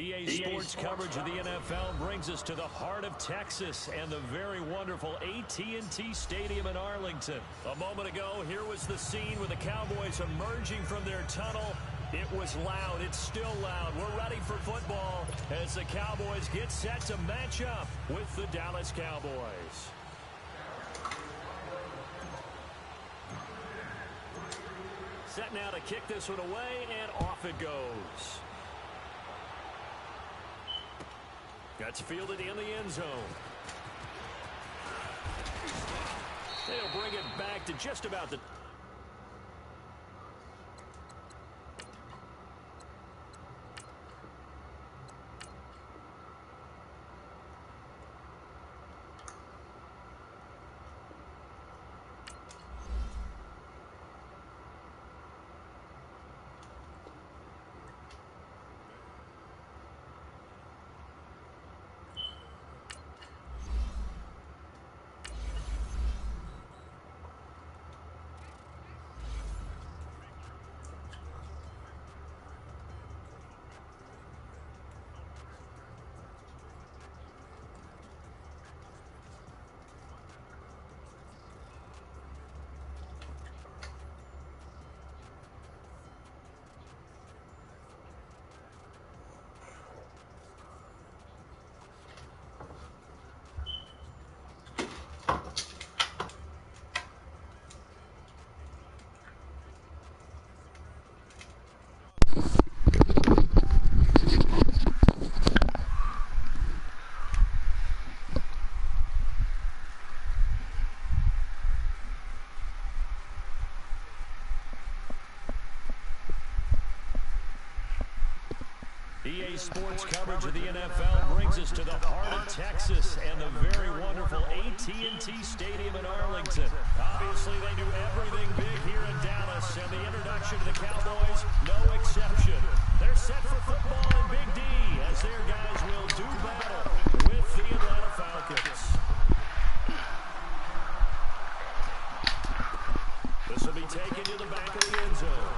EA Sports coverage of the NFL brings us to the heart of Texas and the very wonderful AT&T Stadium in Arlington. A moment ago, here was the scene with the Cowboys emerging from their tunnel. It was loud. It's still loud. We're ready for football as the Cowboys get set to match up with the Dallas Cowboys. Set now to kick this one away, and off it goes. That's fielded in the end zone. They'll bring it back to just about the... EA Sports coverage of the NFL brings us to the heart of Texas and the very wonderful AT&T Stadium in Arlington. Obviously, they do everything big here in Dallas, and the introduction to the Cowboys, no exception. They're set for football in Big D as their guys will do battle with the Atlanta Falcons. This will be taken to the back of the end zone.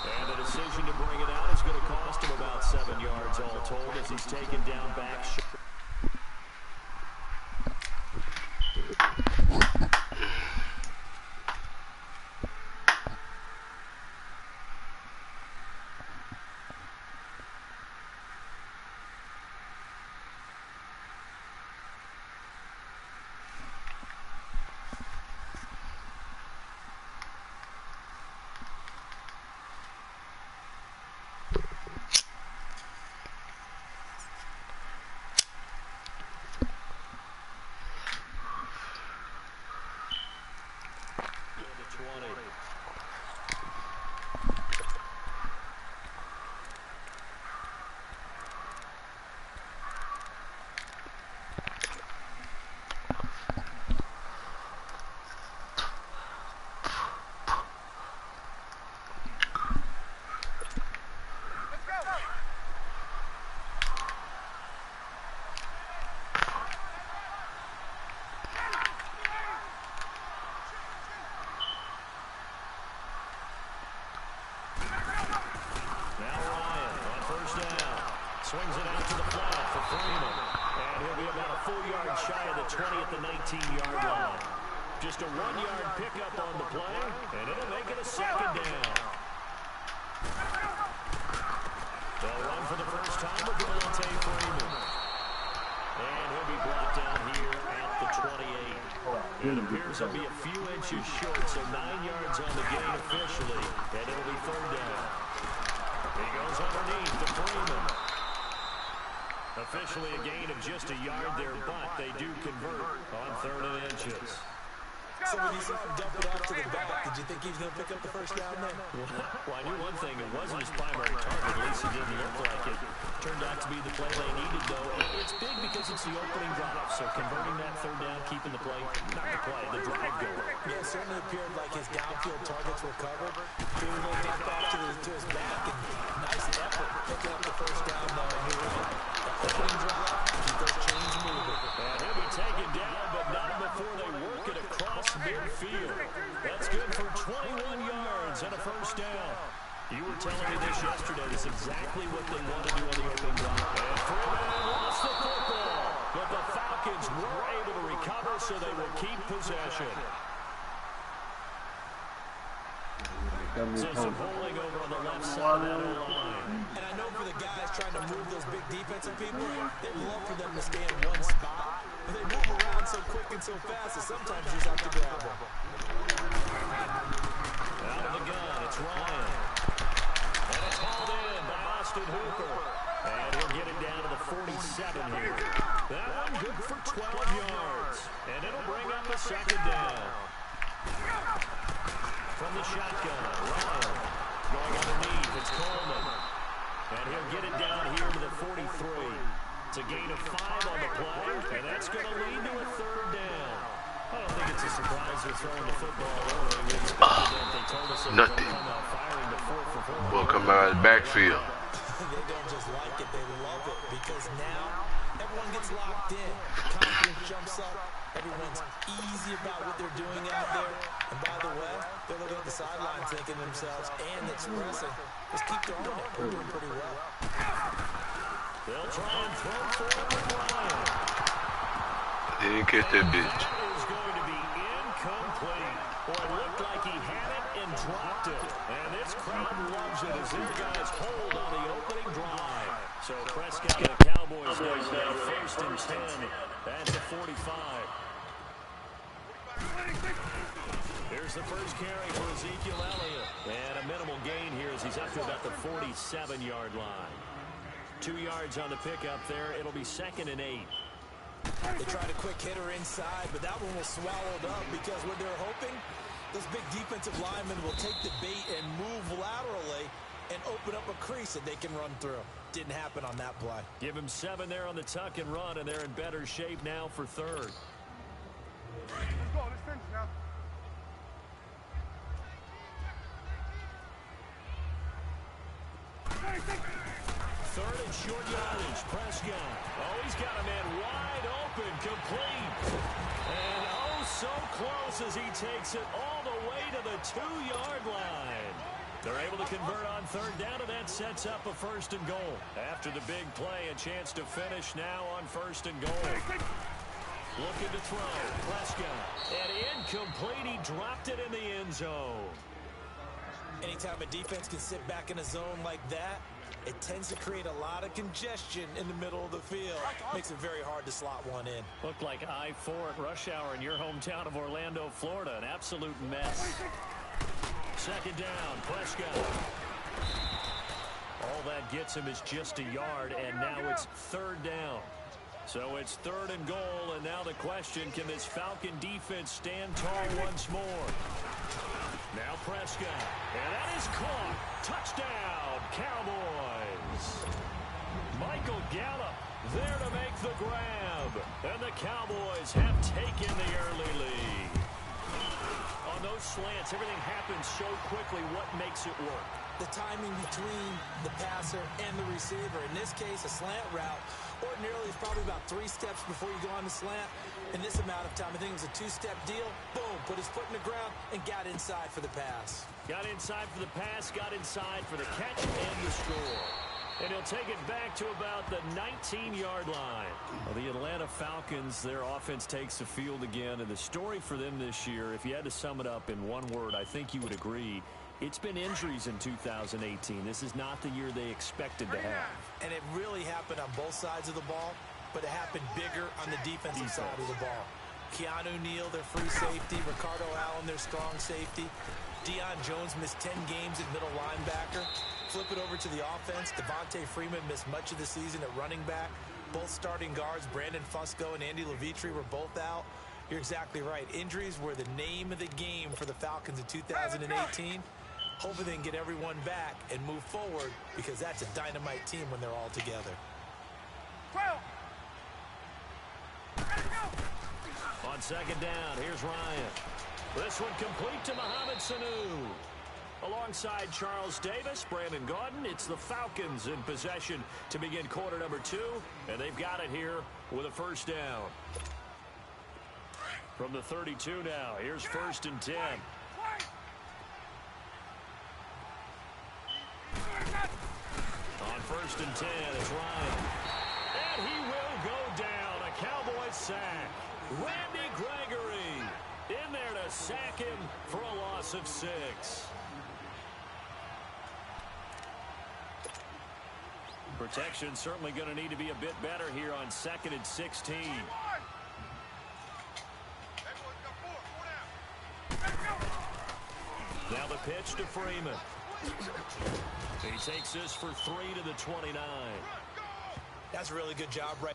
And the decision to bring it out is going to cost him about 7 yards all told as he's taken down back. Swings it out to the flat for Freeman. And he'll be about a full yard shy of the 20 at the 19-yard line. Just a 1-yard pickup on the play, and it'll make it a second down. They'll run for the first time with Devontae Freeman. And he'll be brought down here at the 28. It appears he'll be a few inches short, so 9 yards on the gain officially, and it'll be third down. He goes underneath to Freeman. Officially a gain of just a yard there, but they do convert on 3rd and inches. So when you saw him dump it off to the back, did you think he was going to pick up the first down there? Well, I knew one thing. It wasn't his primary target. At least it didn't look like it. Turned out to be the play they needed, though. And it's big because it's the opening drive. So converting that 3rd down, keeping the play, not the play, the drive going. Yeah, it certainly appeared like his downfield targets were covered. He was going to dump off to his back. And nice effort picking up the first down, though. And he was opening drive, keep those chains moving. And he'll be taken down, but not before they work it across midfield. That's good for 21 yards and a first down. You were telling me this yesterday. This is exactly what they want to do on the opening drive. And Freeman lost the football. But the Falcons were able to recover, so they will keep possession. So some holding over on the left side of that O-line. And I know for the guys trying to move those big defensive people, they'd love for them to stay in one spot. But they move around so quick and so fast that sometimes you just have to grab them. Out of the gun, it's Ryan. And it's hauled in by Austin Hooper. And he'll get it down to the 47 here. That one good for 12 yards. And it'll bring up a second down. From the shotgun, Ryan going underneath. It's Coleman. And he'll get it down here to the 43. It's a gain of 5 on the play. And that's going to lead to a third down. I don't think it's a surprise they're throwing the football early. We expected that. They told us they were going to come out firing to 4 for 4. Will come out of the backfield. They don't just like it, they love it, because now everyone gets locked in. Confidence jumps up. Everyone's easy about what they're doing out there. And by the way, they're looking at the sideline thinking to themselves and expressing, just keep throwing it. We're doing pretty well. They'll try and throw for it with Ryan. He didn't catch that bitch. That is going to be incomplete. Boy, it looked like he had it and dropped it. And this crowd loves it as these guys hold on the opening drive. So Prescott and the Cowboys now first and 10 at the 45. Here's the first carry for Ezekiel Elliott. And a minimal gain here as he's up to about the 47-yard line. 2 yards on the pickup there. It'll be 2nd and 8. They tried a quick hitter inside, but that one was swallowed up because what they're hoping, those big defensive linemen will take the bait and move laterally and open up a crease that they can run through. Didn't happen on that play. Give him 7 there on the tuck and run, and they're in better shape now for third. Let's go. Let's finish now. Third and short yardage. Prescott. Oh, he's got a man wide open. Complete. And oh, so close as he takes it all the way to the 2-yard line. They're able to convert on third down, and that sets up a 1st and goal. After the big play, a chance to finish now on 1st and goal. Looking to throw. Prescott. And incomplete. He dropped it in the end zone. Anytime a defense can sit back in a zone like that, it tends to create a lot of congestion in the middle of the field. Makes it very hard to slot one in. Looked like I-4 at rush hour in your hometown of Orlando, Florida. An absolute mess. 2nd down, Prescott. All that gets him is just a yard, and now it's 3rd down. So it's 3rd and goal, and now the question, can this Falcon defense stand tall once more? Now Prescott, and that is caught. Touchdown, Cowboys. Michael Gallup there to make the grab, and the Cowboys have taken the early lead. On those slants, everything happens so quickly. What makes it work? The timing between the passer and the receiver. In this case, a slant route ordinarily is probably about 3 steps before you go on the slant. In this amount of time, I think it was a 2-step deal. Boom, put his foot in the ground and got inside for the pass. Got inside for the pass, got inside for the catch and the score. And he'll take it back to about the 19-yard line. Well, the Atlanta Falcons, their offense takes the field again. And the story for them this year, if you had to sum it up in one word, I think you would agree, it's been injuries in 2018. This is not the year they expected to have. And it really happened on both sides of the ball, but it happened bigger on the defensive side of the ball. Keanu Neal, their free safety. Ricardo Allen, their strong safety. Deion Jones missed 10 games at middle linebacker. Flip it over to the offense. Devontae Freeman missed much of the season at running back. Both starting guards, Brandon Fusco and Andy Levitre, were both out. You're exactly right. Injuries were the name of the game for the Falcons in 2018. Hopefully they can get everyone back and move forward, because that's a dynamite team when they're all together. 12. On 2nd down, here's Ryan. This one complete to Mohamed Sanu. Alongside Charles Davis, Brandon Gaudin, it's the Falcons in possession to begin quarter number 2, and they've got it here with a 1st down. From the 32 now, here's 1st and 10. first and 10. It's Ryan. And he will go down. A Cowboy sack. Randy Gregory in there to sack him for a loss of 6. Protection certainly going to need to be a bit better here on 2nd and 16. Now the pitch to Freeman. He takes this for 3 to the 29. That's a really good job, right?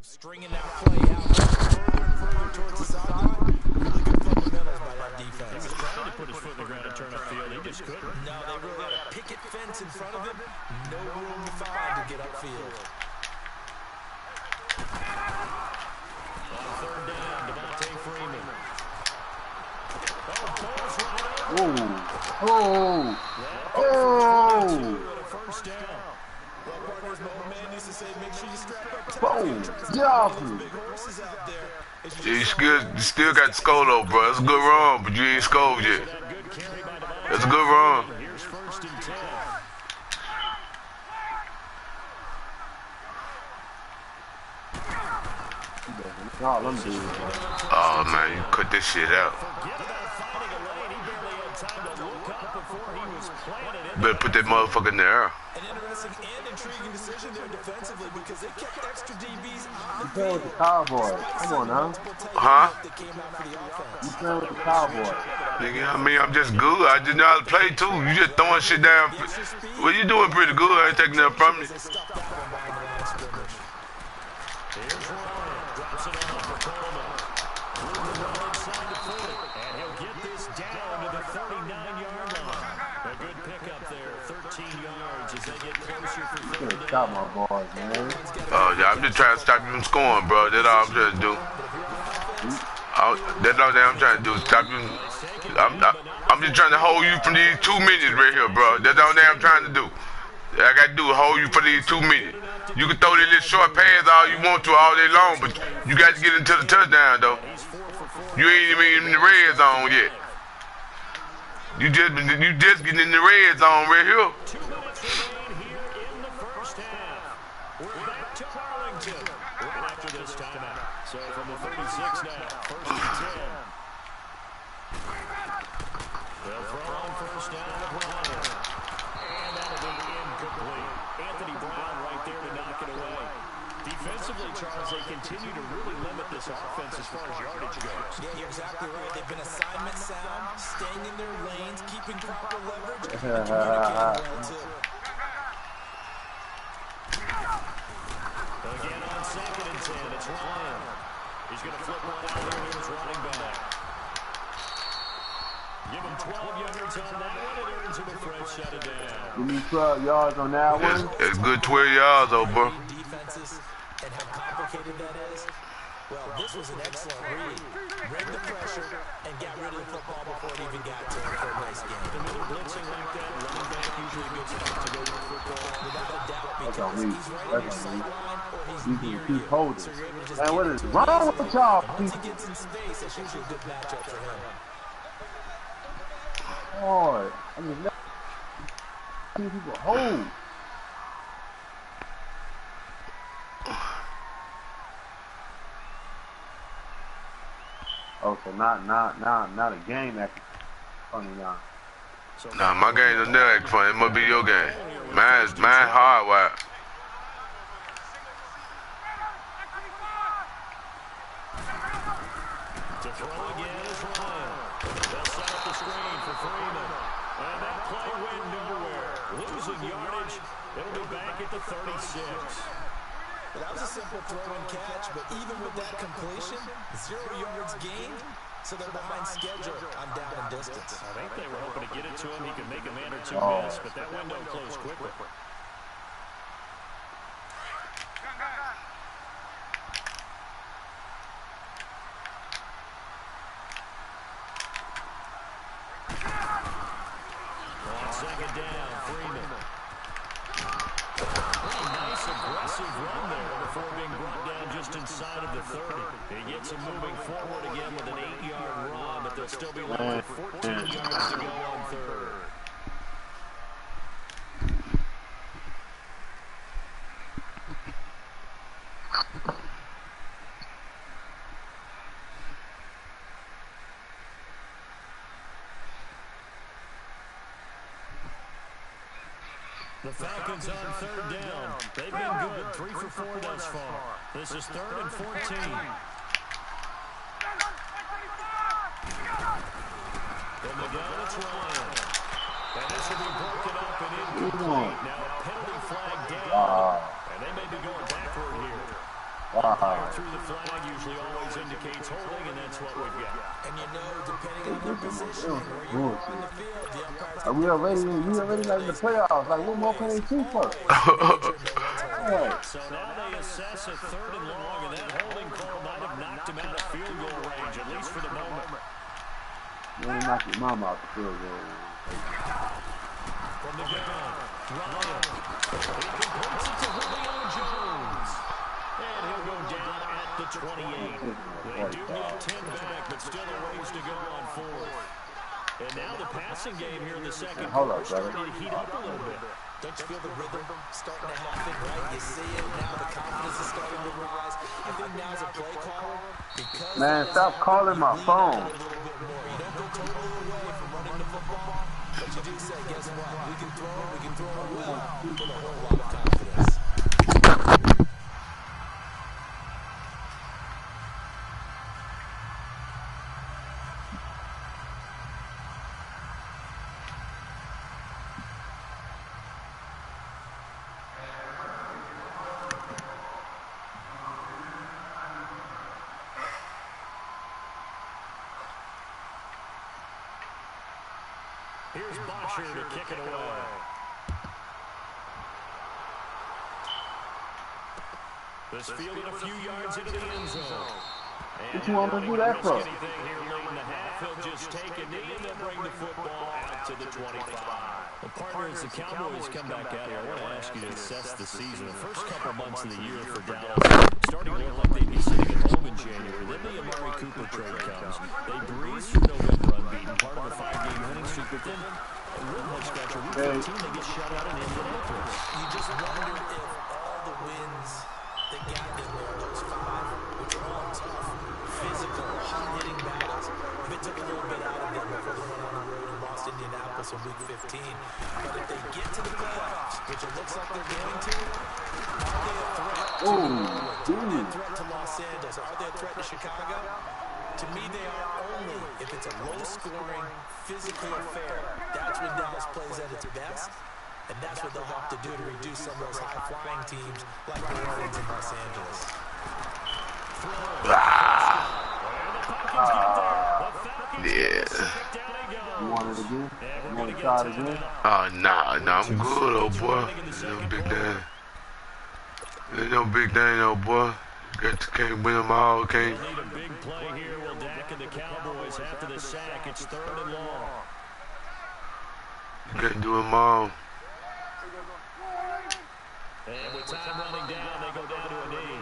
Stringing that play out further and further towards the sideline. Really good fundamentals by that defense. He was trying to put his foot in the ground and turn upfield. He just couldn't. No, they really had a picket fence in front of him. No room to find to get upfield. On 3rd down, Devontae Freeman. First down. You still got the score though, bro. It's a good run, but you ain't scored yet. That's a good run. Here's 1st and 10. Oh man, you cut this shit out. Better put that motherfucker in the air. An interesting and intriguing decision there defensively because they kept extra DBs on the field. You playing with the Cowboys. Come on now. Huh? You playing with the Cowboys. Nigga, I mean, I'm just good. I just know how to play too. You just throwing shit down. Well, you doing pretty good. I ain't taking that from me. Here's Ryan. Drops it off for Coleman. Moving the right side to put it. And he'll get this down to the 39-yard line. A good pickup there. 13 yards as they get closer for 3rd down. Stop my boys, man. Oh, yeah, I'm just trying to stop you from scoring, bro. That's all I'm trying to do. That's all that I'm trying to do. Stop you. I'm just trying to hold you from these 2 minutes right here, bro. That's all that I'm trying to do. I got to do is hold you for these 2 minutes. You can throw these little short pass all you want to all day long, but you got to get into the touchdown, though. You ain't even in the red zone yet. You just getting in the red zone right here. 2 minutes remain here in the first half. We're back to Arlington right after this timeout. So from the 36 now, 1st and 10. They'll throw on 1st down to Brown. And that'll be incomplete. Anthony Brown right there to knock it away. Defensively, Charles, they continue to really limit this offense as far as yardage goes. Yeah, you're exactly right. They've been assignment sound, staying in their lanes, keeping proper leverage, and communicating well, too. Again on 2nd and 10, it's Ryan. He's going to flip one out there to his running back. Give him 12 yards on that one, and earns him a fresh set of down. Give me 12 yards on that one. It's good 12 yards, though, bro. Defenses and how complicated that is. Well, this was an excellent read. Read the pressure and got rid of the football before it even got to him for a nice game. And when they're blitzing like that, running back usually a good spot to go with football. Without a doubt, because he's right on your sideline or he's You near can keep you. holding. So you're able to just Man, what get is it to wrong him. with y'all? Once he gets in space, that's usually a good matchup for him. hard. I just let people hold. Oh, so not a game act funny now. Nah, my game don't never act funny. It must be your game. Mine hard wired. To throw again is Ryan. They'll set up the screen for Freeman. And that play went nowhere. Losing yardage. It'll be back at the 36. Well, that was a simple throw and catch, but even with that completion, 0 yards gained, so they're behind schedule on down and distance. I think they were hoping to get it to him. He could make a man or two miss, but that window closed quickly. On second down, Freeman. Nice aggressive run there before being brought down just inside of the 30. He gets him moving forward again with an 8-yard run, but they'll still be left with 14 yards to go on third. The Falcons on third down. They've been good, 3 for 4 thus far. This is 3rd and 14. From the gun, it's Ryan. And this will be broken up and incomplete. Now a penalty flag down. And they may be going backward here. Through the flag usually always indicates holding, and that's what we've got. And you know, depending on their position, where you are on the field, the umpires... We already like the playoffs. Like, what more can they do for? So now they assess a 3rd and long, and that holding call might have knocked him out of field goal range, at least for the moment. You want to knock your mom out the field goal. From the gun, Ryan. He completes it to Julio Jones. And he'll go down at the 28. They do get 10 back, but still a ways to go on 4th. And now the passing game here in the second quarter starting to heat up a little bit. Don't you feel the rhythm starting to happen, right? You see it now, the confidence is starting to rise. I think now's a play caller because... Man, stop calling my phone. You don't go totally away from running the football, but you do say, guess what? We can throw it well with a whole lot of confidence. Here's Bosher to kick it away. This fielded a few yards into the end zone. What you want to do that for? Anything here late in the half, he'll just take a knee and they'll bring the football out to the 25. Well, partner, as the Cowboys come back out here, I want to ask you to assess the season. The first couple months of the year for Dallas, starting to look like they'd be sitting at home in January. Then the Amari Cooper trade comes. They breeze through November unbeaten, part of a 5-game winning streak. But then, a real head-scratcher, week 13, they get shut out in Indianapolis. You just wonder if all the wins they got in there, those 5, which are all tough, physical, hard-hitting battles, if it took a little bit out of them before they went on the road and lost Indianapolis in week 15. But if they get to the playoffs, which it looks like they're going to, are they a threat to Are they a threat to Los Angeles? Are they a threat to Chicago? To me, they are only if it's a low-scoring, physical affair. That's when Dallas plays at its best. And that's what they'll have to do to reduce some of those high-flying teams like the Orleans and Los Angeles. Yeah. You want it again? You want to try it again? Oh, nah, I'm good, old boy. There's no big thing. There's no big thing, old boy. Can't win them all, can't. Need a big play here. Will Dak and the Cowboys after the sack? It's 3rd and long. You can't do them all. And with time running down, they go down to a knee.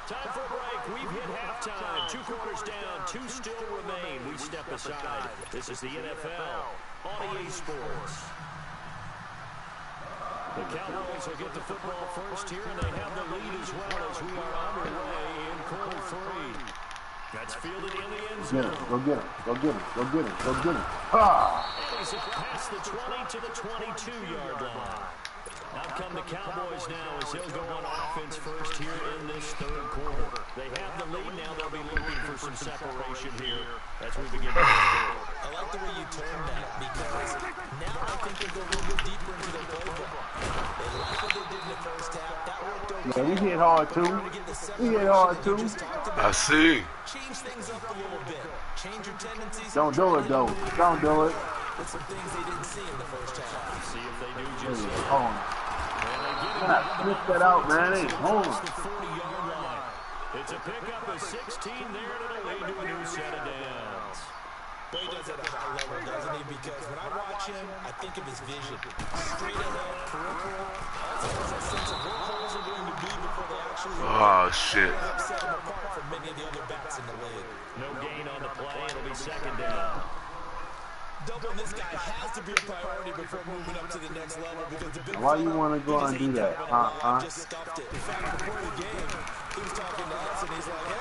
Time for a break. We've hit halftime. 2 quarters down. 2 still remain. We step aside. This is the NFL on EA Sports. The Cowboys will get the football first here, and they have the lead as well as we are underway in quarter 3. That's fielded in the end zone. Go get him. Go get him. Go get him. Go get him. And he's past the 20 to the 22-yard line. Out come the Cowboys now as they'll go on offense first here in this 3rd quarter. They have the lead now. They'll be looking for some separation here as we begin the 4th quarter. I like the way you termed that because now I think they go a little bit deeper into their playbook. They like what they did in the first half. That worked okay. Yeah, we hit hard too. We hit hard too. I see. Change things up a little bit. Change your tendencies. Don't do it though. Don't do it. With some things they didn't see in the first half. See if they do just that. Hold on. Switch that out, man. Hey, hold on. The 40-yard line. It's a pickup of 16 there, and it'll lead to a new set of downs. But he does it at a high level, doesn't he? Because when I watch him, I think of his vision. Straight ahead, peripheral. Also has that sense of where holes are going to be before they actually Oh, shit. set him apart from many of the other backs in the league. No gain on the play. It'll be 2nd down. Doubling this guy has to be a priority before moving up to the next level because the big Why you want to go and do that? just stuffed it. In fact, before the game, he was talking to us and he's like, hey,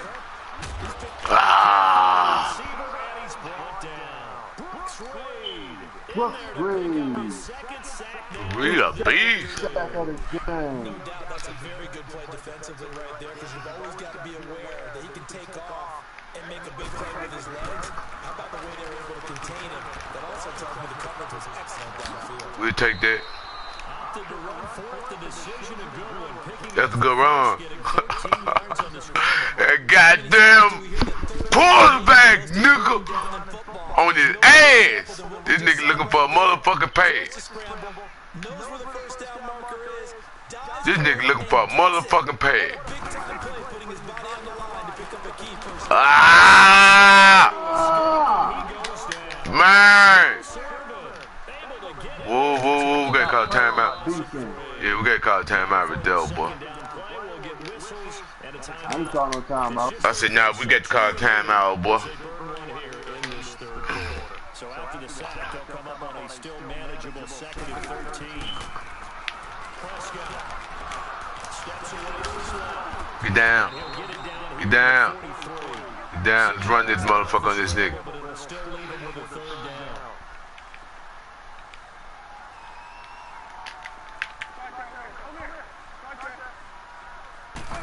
he's picked Receiver, and he's brought down. Brooks Reed. Brooks Reed. Second sack. We a beast. Back at his game. no doubt that's a very good play defensively right there because you've always got to be aware that he can take off and make a big play with his legs. How about the way they were able to contain him? That also tells me the coverage was excellent downfield. We'll take that. Opted to run forth. The decision a good one. Picking That's a good run. getting 13 yards on the scramble. That goddamn pullback nigga on his ass. This nigga looking for a motherfucking pay. Knows where the first down marker is. This nigga looking for a motherfucking pay. Big time play, putting his body on the line to pick up a key first. Ah! Man! Whoa, whoa, whoa, we gotta call a timeout. Yeah, we gotta call a timeout right there, boy. I ain't calling no timeout. I said, nah, we got to call a timeout, boy. So after the sack, they'll come up on a still manageable 2nd and 13. Prescott steps away to his left. Get down. He'll get it down. Get down. 43. Get down. Let's run this motherfucker on this nigga. But it'll still leave him with a 3rd down.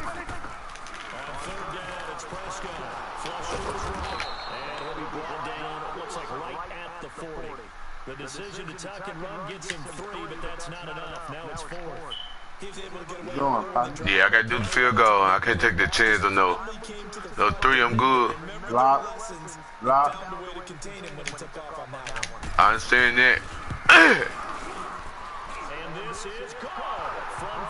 On 3rd down, it's Prescott. Flush to his right. And he'll be brought down, it looks like right at the 40. The decision to tuck and run gets him 3, but that's not enough. Now it's 4th. He was able to get away. Go on, Pop. Yeah, I gotta do the field goal. I can't take the chance on those. Those 3, I'm good. Lock. Lock. Found a way to contain him when he took off on that one. I understand that. And this is called from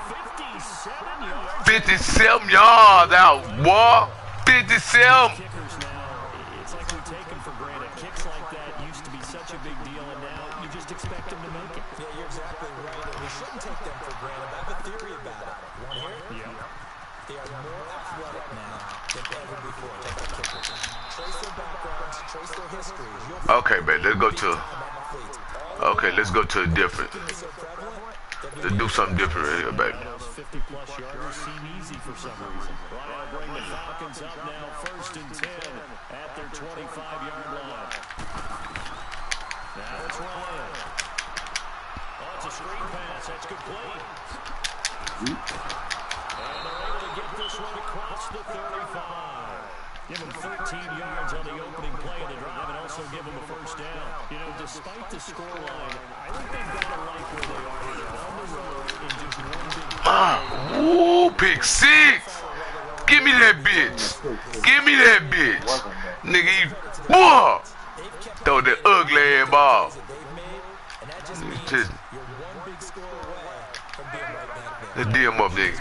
57 yards. 57 yards out, boy. 57. Kickers now, it's like we take them for granted. Kicks like that used to be such a big deal, and now you just expect them to make it. Yeah, you're exactly right. And we shouldn't take them for granted. I have a theory about it. Want to hear it? Yeah. They are more athletic now than ever before. Take the kickers. Trace their backgrounds, trace their histories. You'll Okay, babe, let's go to. Okay, let's go to a different. Let's do something different right here, baby. Those 50-plus yarders seem easy for some reason. Well, bring the Falcons up now, 1st and 10 at their 25-yard line. Now it's Ryan. Oh, it's a screen pass. That's complete. And they're able to get this one across the 35. Give him 13 yards on the opening play of the drive and also give him a 1st down. You know, despite the scoreline, I think they've got to like where they are here on the road in just one big Ooh, pick 6. Give me that bitch. Give me that bitch. Nigga, you. Whoa. Throw that ugly ass ball. Just. Let's D him up, nigga.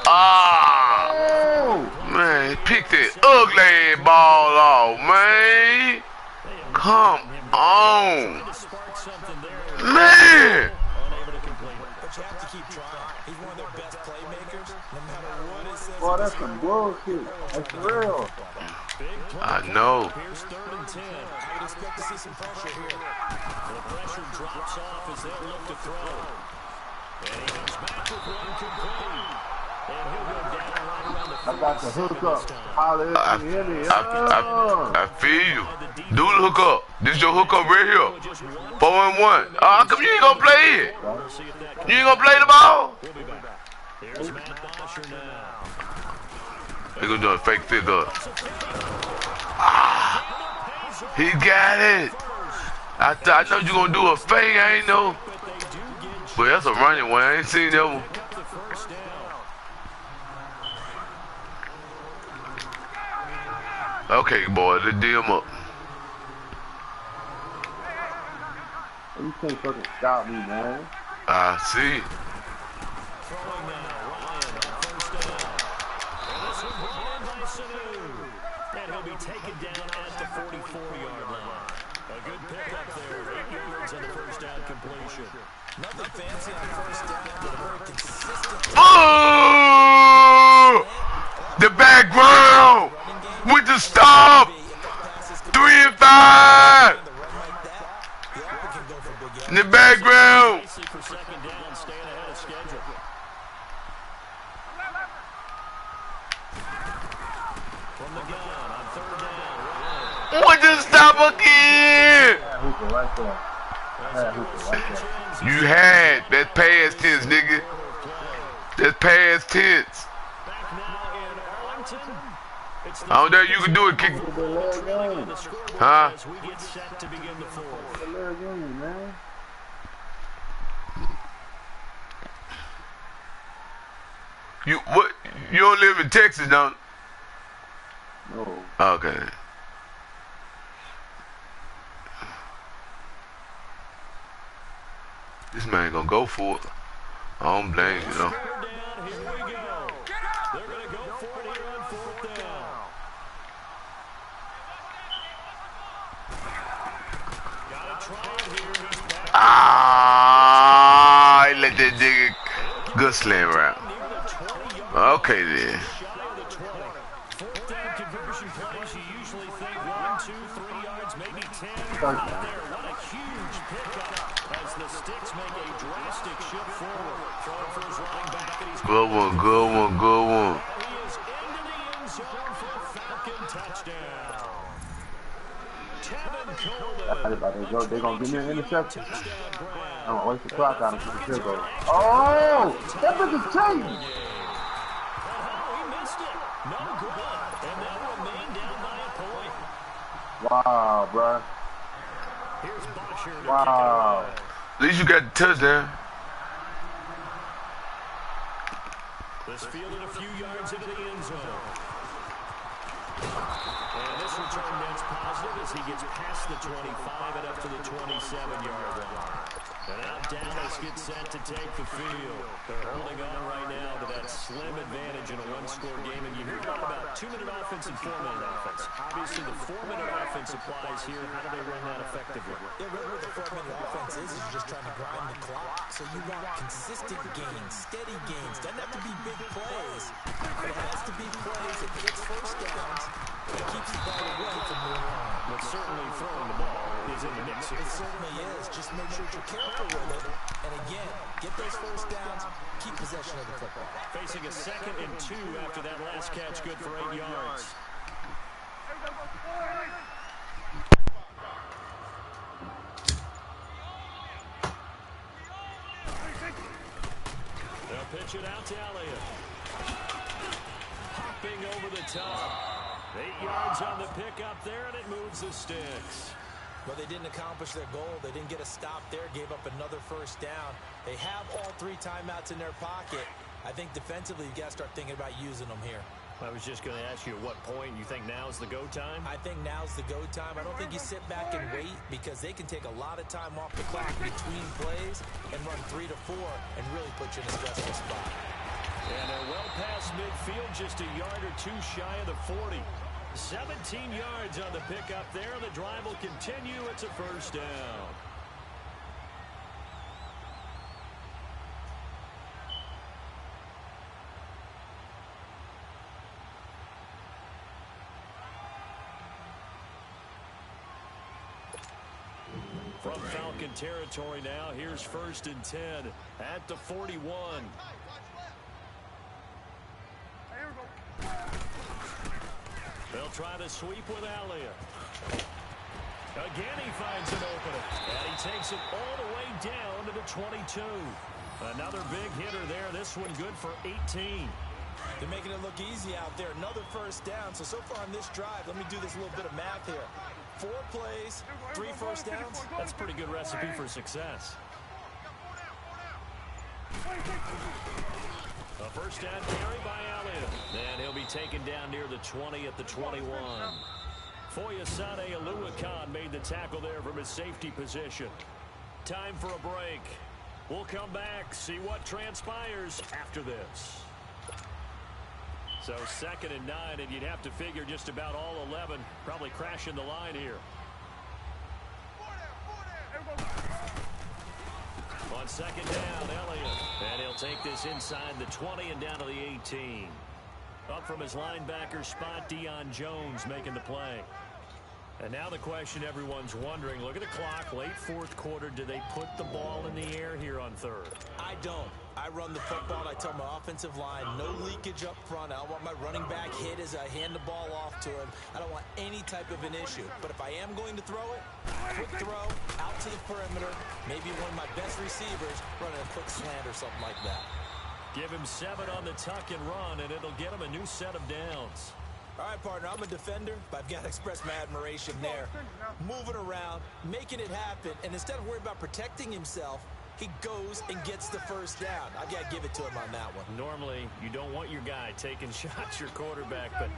Ah, man, pick that ugly ball off, man. Come on, man. you have to keep trying. He's one of their best playmakers. No matter what it says. Boy, that's some bullshit. That's real. I know. Here's 3rd and 10. I would expect to see some pressure here. The pressure drops off as they look to throw. And he comes back with one complete. And he'll go down right around the I got the hook up. Holler at me in the I feel you. Do the hook up. This your hook up right here. 4-1. How come you ain't gonna play it? You ain't gonna play the ball? We'll be back. Here's Matt Bosher now. He gonna do a fake pick up. He got it. I know you gonna do a fake. I ain't know. But that's a running one. I ain't seen that one. Okay, boy, let's D him up. You can't fucking stop me, man. I see. Throwing now, Ryan on 1st down. And this one brought in by Sanu. And he'll be taken down at the 44-yard line. A good pickup there, 8 yards on the 1st down completion. Nothing fancy on 1st down, but a very consistent. Oh! The background with the stop. 3 and 5. In the background. For 2nd down, staying ahead of schedule. From the gun on 3rd down. With the stop again. Hooper right there. Hooper right there. You had that past tense, nigga. That's past tense. Back now in Arlington. It's the I don't know if you can do it, kick. on the scoreboard Huh? as we get set to begin the 4th. The little game, man. You what? You don't live in Texas, don't? No. Okay. This man gonna go for it. I don't blame you, know. 4th down, here we go. They're going to go for it here on 4th down. Got to try it here. He's back. Ah, he let that nigga good slam route. Okay then. Shy of the 20. 4th down conversion plays. You usually think 1, 2, 3 yards, maybe 10. Not there. What a huge pickup as the Sticks make a drastic shift forward. Throwing for his running back, and he's Good one, good one, good one. He is into the end zone for a Falcon touchdown. Tevin Coleman. They're going to give me an interception. Touchdown grab. I'm going to waste the clock on him for the field goal. Oh! That bitch is changing! He missed it. No good. And they'll remain down by a point. Wow, bruh. Here's Bosher to Wow. kick it away. At least you got the touchdown. This fielded a few yards into the end zone. And this return net's positive as he gets past the 25 and up to the 27-yard line. And now Dallas gets set to take the field. They're holding on right now to that slim advantage in a one-score game. And you hear a lot about 2-minute offense and 4-minute offense. Obviously, the 4-minute offense applies here. How do they run that effectively? Yeah, really what the 4-minute offense is you're just trying to grind the clock. So you want consistent gains, steady gains. Doesn't have to be big plays, but it has to be plays that gets 1st downs and keeps the ball away from the line. But certainly throwing the ball is in the mix here. It certainly is. Just make sure you're careful with it. And again, get those 1st downs, keep possession of the football. Facing a 2nd and 2 after that last catch, good for 8 yards. They'll pitch it out to Elliott. Hopping over the top. 8 yards on the pickup there, and it moves the Sticks. Well, they didn't accomplish their goal. They didn't get a stop there, gave up another 1st down. They have all 3 timeouts in their pocket. I think defensively, you've got to start thinking about using them here. I was just going to ask you at what point you think now's the go time? I think now's the go time. I don't think you sit back and wait because they can take a lot of time off the clock between plays and run 3 to 4 and really put you in a stressful spot. And they're well past midfield, just a yard or 2 shy of the 40. 17 yards on the pickup there. The drive will continue. It's a 1st down. From Falcon territory now, here's 1st and 10 at the 41. They'll try to sweep with Elliott. Again, he finds an opening. And he takes it all the way down to the 22. Another big hitter there. This one good for 18. They're making it look easy out there. Another 1st down. So far on this drive, let me do this little bit of math here. 4 plays, 3 1st downs. That's a pretty good recipe for success. A 1st down carry by Elliott. And he'll be taken down near the 20 at the 21. Foyesade Aluakan made the tackle there from his safety position. Time for a break. We'll come back, see what transpires after this. So 2nd and 9, and you'd have to figure just about all 11 probably crashing the line here. On 2nd down, Elliott. And he'll take this inside the 20 and down to the 18. Up from his linebacker spot, Deion Jones making the play. And now the question everyone's wondering, look at the clock, late 4th quarter, do they put the ball in the air here on 3rd? I don't. I run the football. I tell my offensive line, no leakage up front. I don't want my running back hit as I hand the ball off to him. I don't want any type of an issue. But if I am going to throw it, quick throw, out to the perimeter, maybe one of my best receivers running a quick slant or something like that. Give him 7 on the tuck and run, and it'll get him a new set of downs. All right, partner, I'm a defender, but I've got to express my admiration there. Moving around, making it happen, and instead of worrying about protecting himself, he goes and gets the 1st down. I've got to give it to him on that one. Normally, you don't want your guy taking shots, your quarterback, but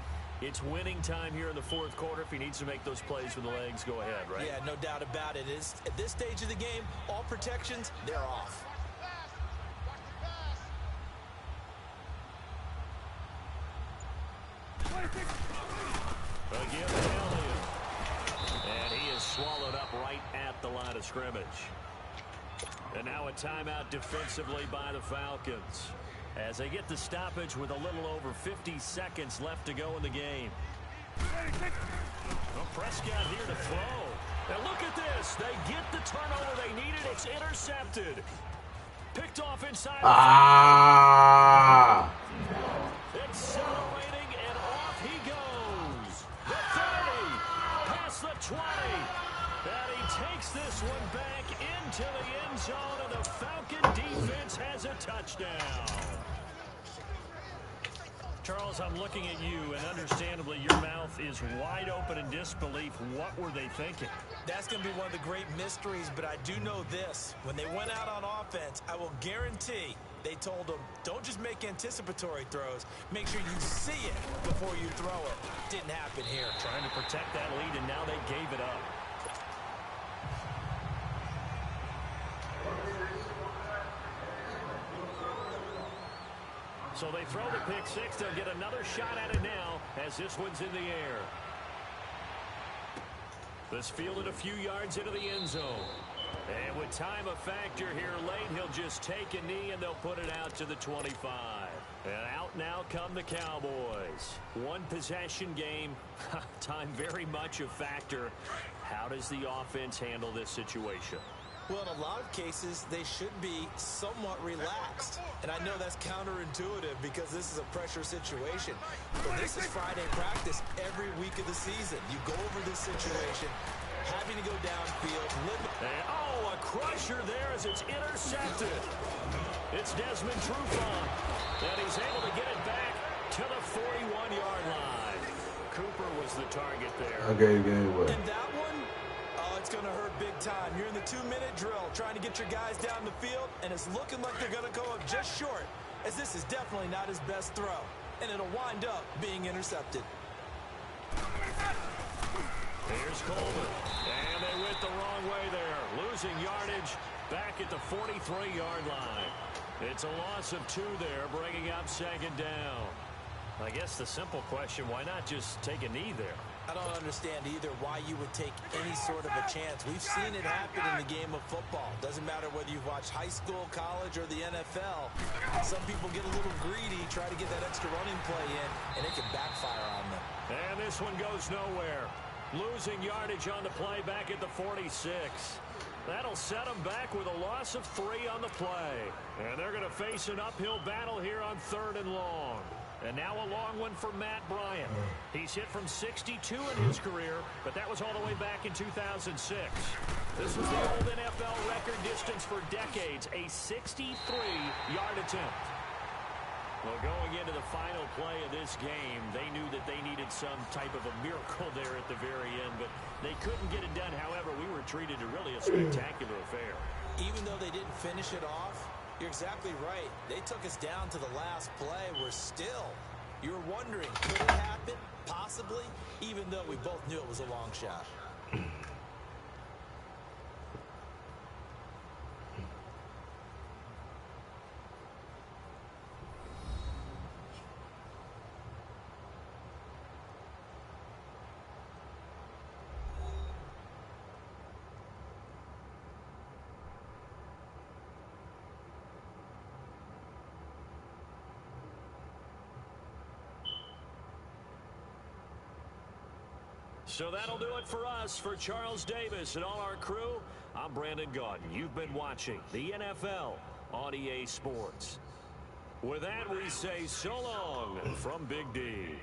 it's winning time here in the 4th quarter. If he needs to make those plays with the legs, go ahead, right? Yeah, no doubt about it. At this stage of the game, all protections, they're off. Again, Elliott. And he is swallowed up right at the line of scrimmage. And now a timeout defensively by the Falcons as they get the stoppage with a little over 50 seconds left to go in the game. Well, Prescott here to throw. And look at this. They get the turnover they needed. It's intercepted. Picked off inside. Accelerating, and off he goes. The 30, past the 20. And he takes this one back into the end zone, and the Falcon defense has a touchdown. Charles, I'm looking at you, and understandably your mouth is wide open in disbelief. What were they thinking? That's going to be one of the great mysteries, but I do know this. When they went out on offense, I will guarantee they told them, don't just make anticipatory throws. Make sure you see it before you throw it. Didn't happen here. Trying to protect that lead, and now they gave it up. So they throw the pick six. They'll get another shot at it now as this one's in the air. This fielded a few yards into the end zone. And with time a factor here late, he'll just take a knee and they'll put it out to the 25. And out now come the Cowboys. One possession game. Time very much a factor. How does the offense handle this situation? Well, in a lot of cases, they should be somewhat relaxed. And I know that's counterintuitive because this is a pressure situation. But this is Friday practice every week of the season. You go over this situation, having to go downfield. Oh, a crusher there as it's intercepted. It's Desmond Trufant. And he's able to get it back to the 41-yard line. Cooper was the target there. Okay, game away. And that one, it's going to hurt big time. You're in the 2-minute drill trying to get your guys down the field, and it's looking like they're going to go up just short, as this is definitely not his best throw, and it'll wind up being intercepted. Here's Coleman, and they went the wrong way there, losing yardage back at the 43-yard line. It's a loss of 2 there, bringing up second down. I guess the simple question, why not just take a knee there? I don't understand either why you would take any sort of a chance. We've seen it happen in the game of football. Doesn't matter whether you've watched high school, college, or the NFL. Some people get a little greedy, try to get that extra running play in, and it can backfire on them. And this one goes nowhere. Losing yardage on the play back at the 46. That'll set them back with a loss of 3 on the play. And they're going to face an uphill battle here on 3rd and long. And now a long one for Matt Bryant. He's hit from 62 in his career, but that was all the way back in 2006. This was the old NFL record distance for decades, a 63-yard attempt. Well, going into the final play of this game, they knew that they needed some type of a miracle there at the very end, but they couldn't get it done. However, we were treated to really a spectacular affair. Even though they didn't finish it off, you're exactly right. They took us down to the last play. We're still. You were wondering, could it happen? Possibly, even though we both knew it was a long shot. So that'll do it for us. For Charles Davis and all our crew, I'm Brandon Gaudin. You've been watching the NFL on EA Sports. With that, we say so long from Big D.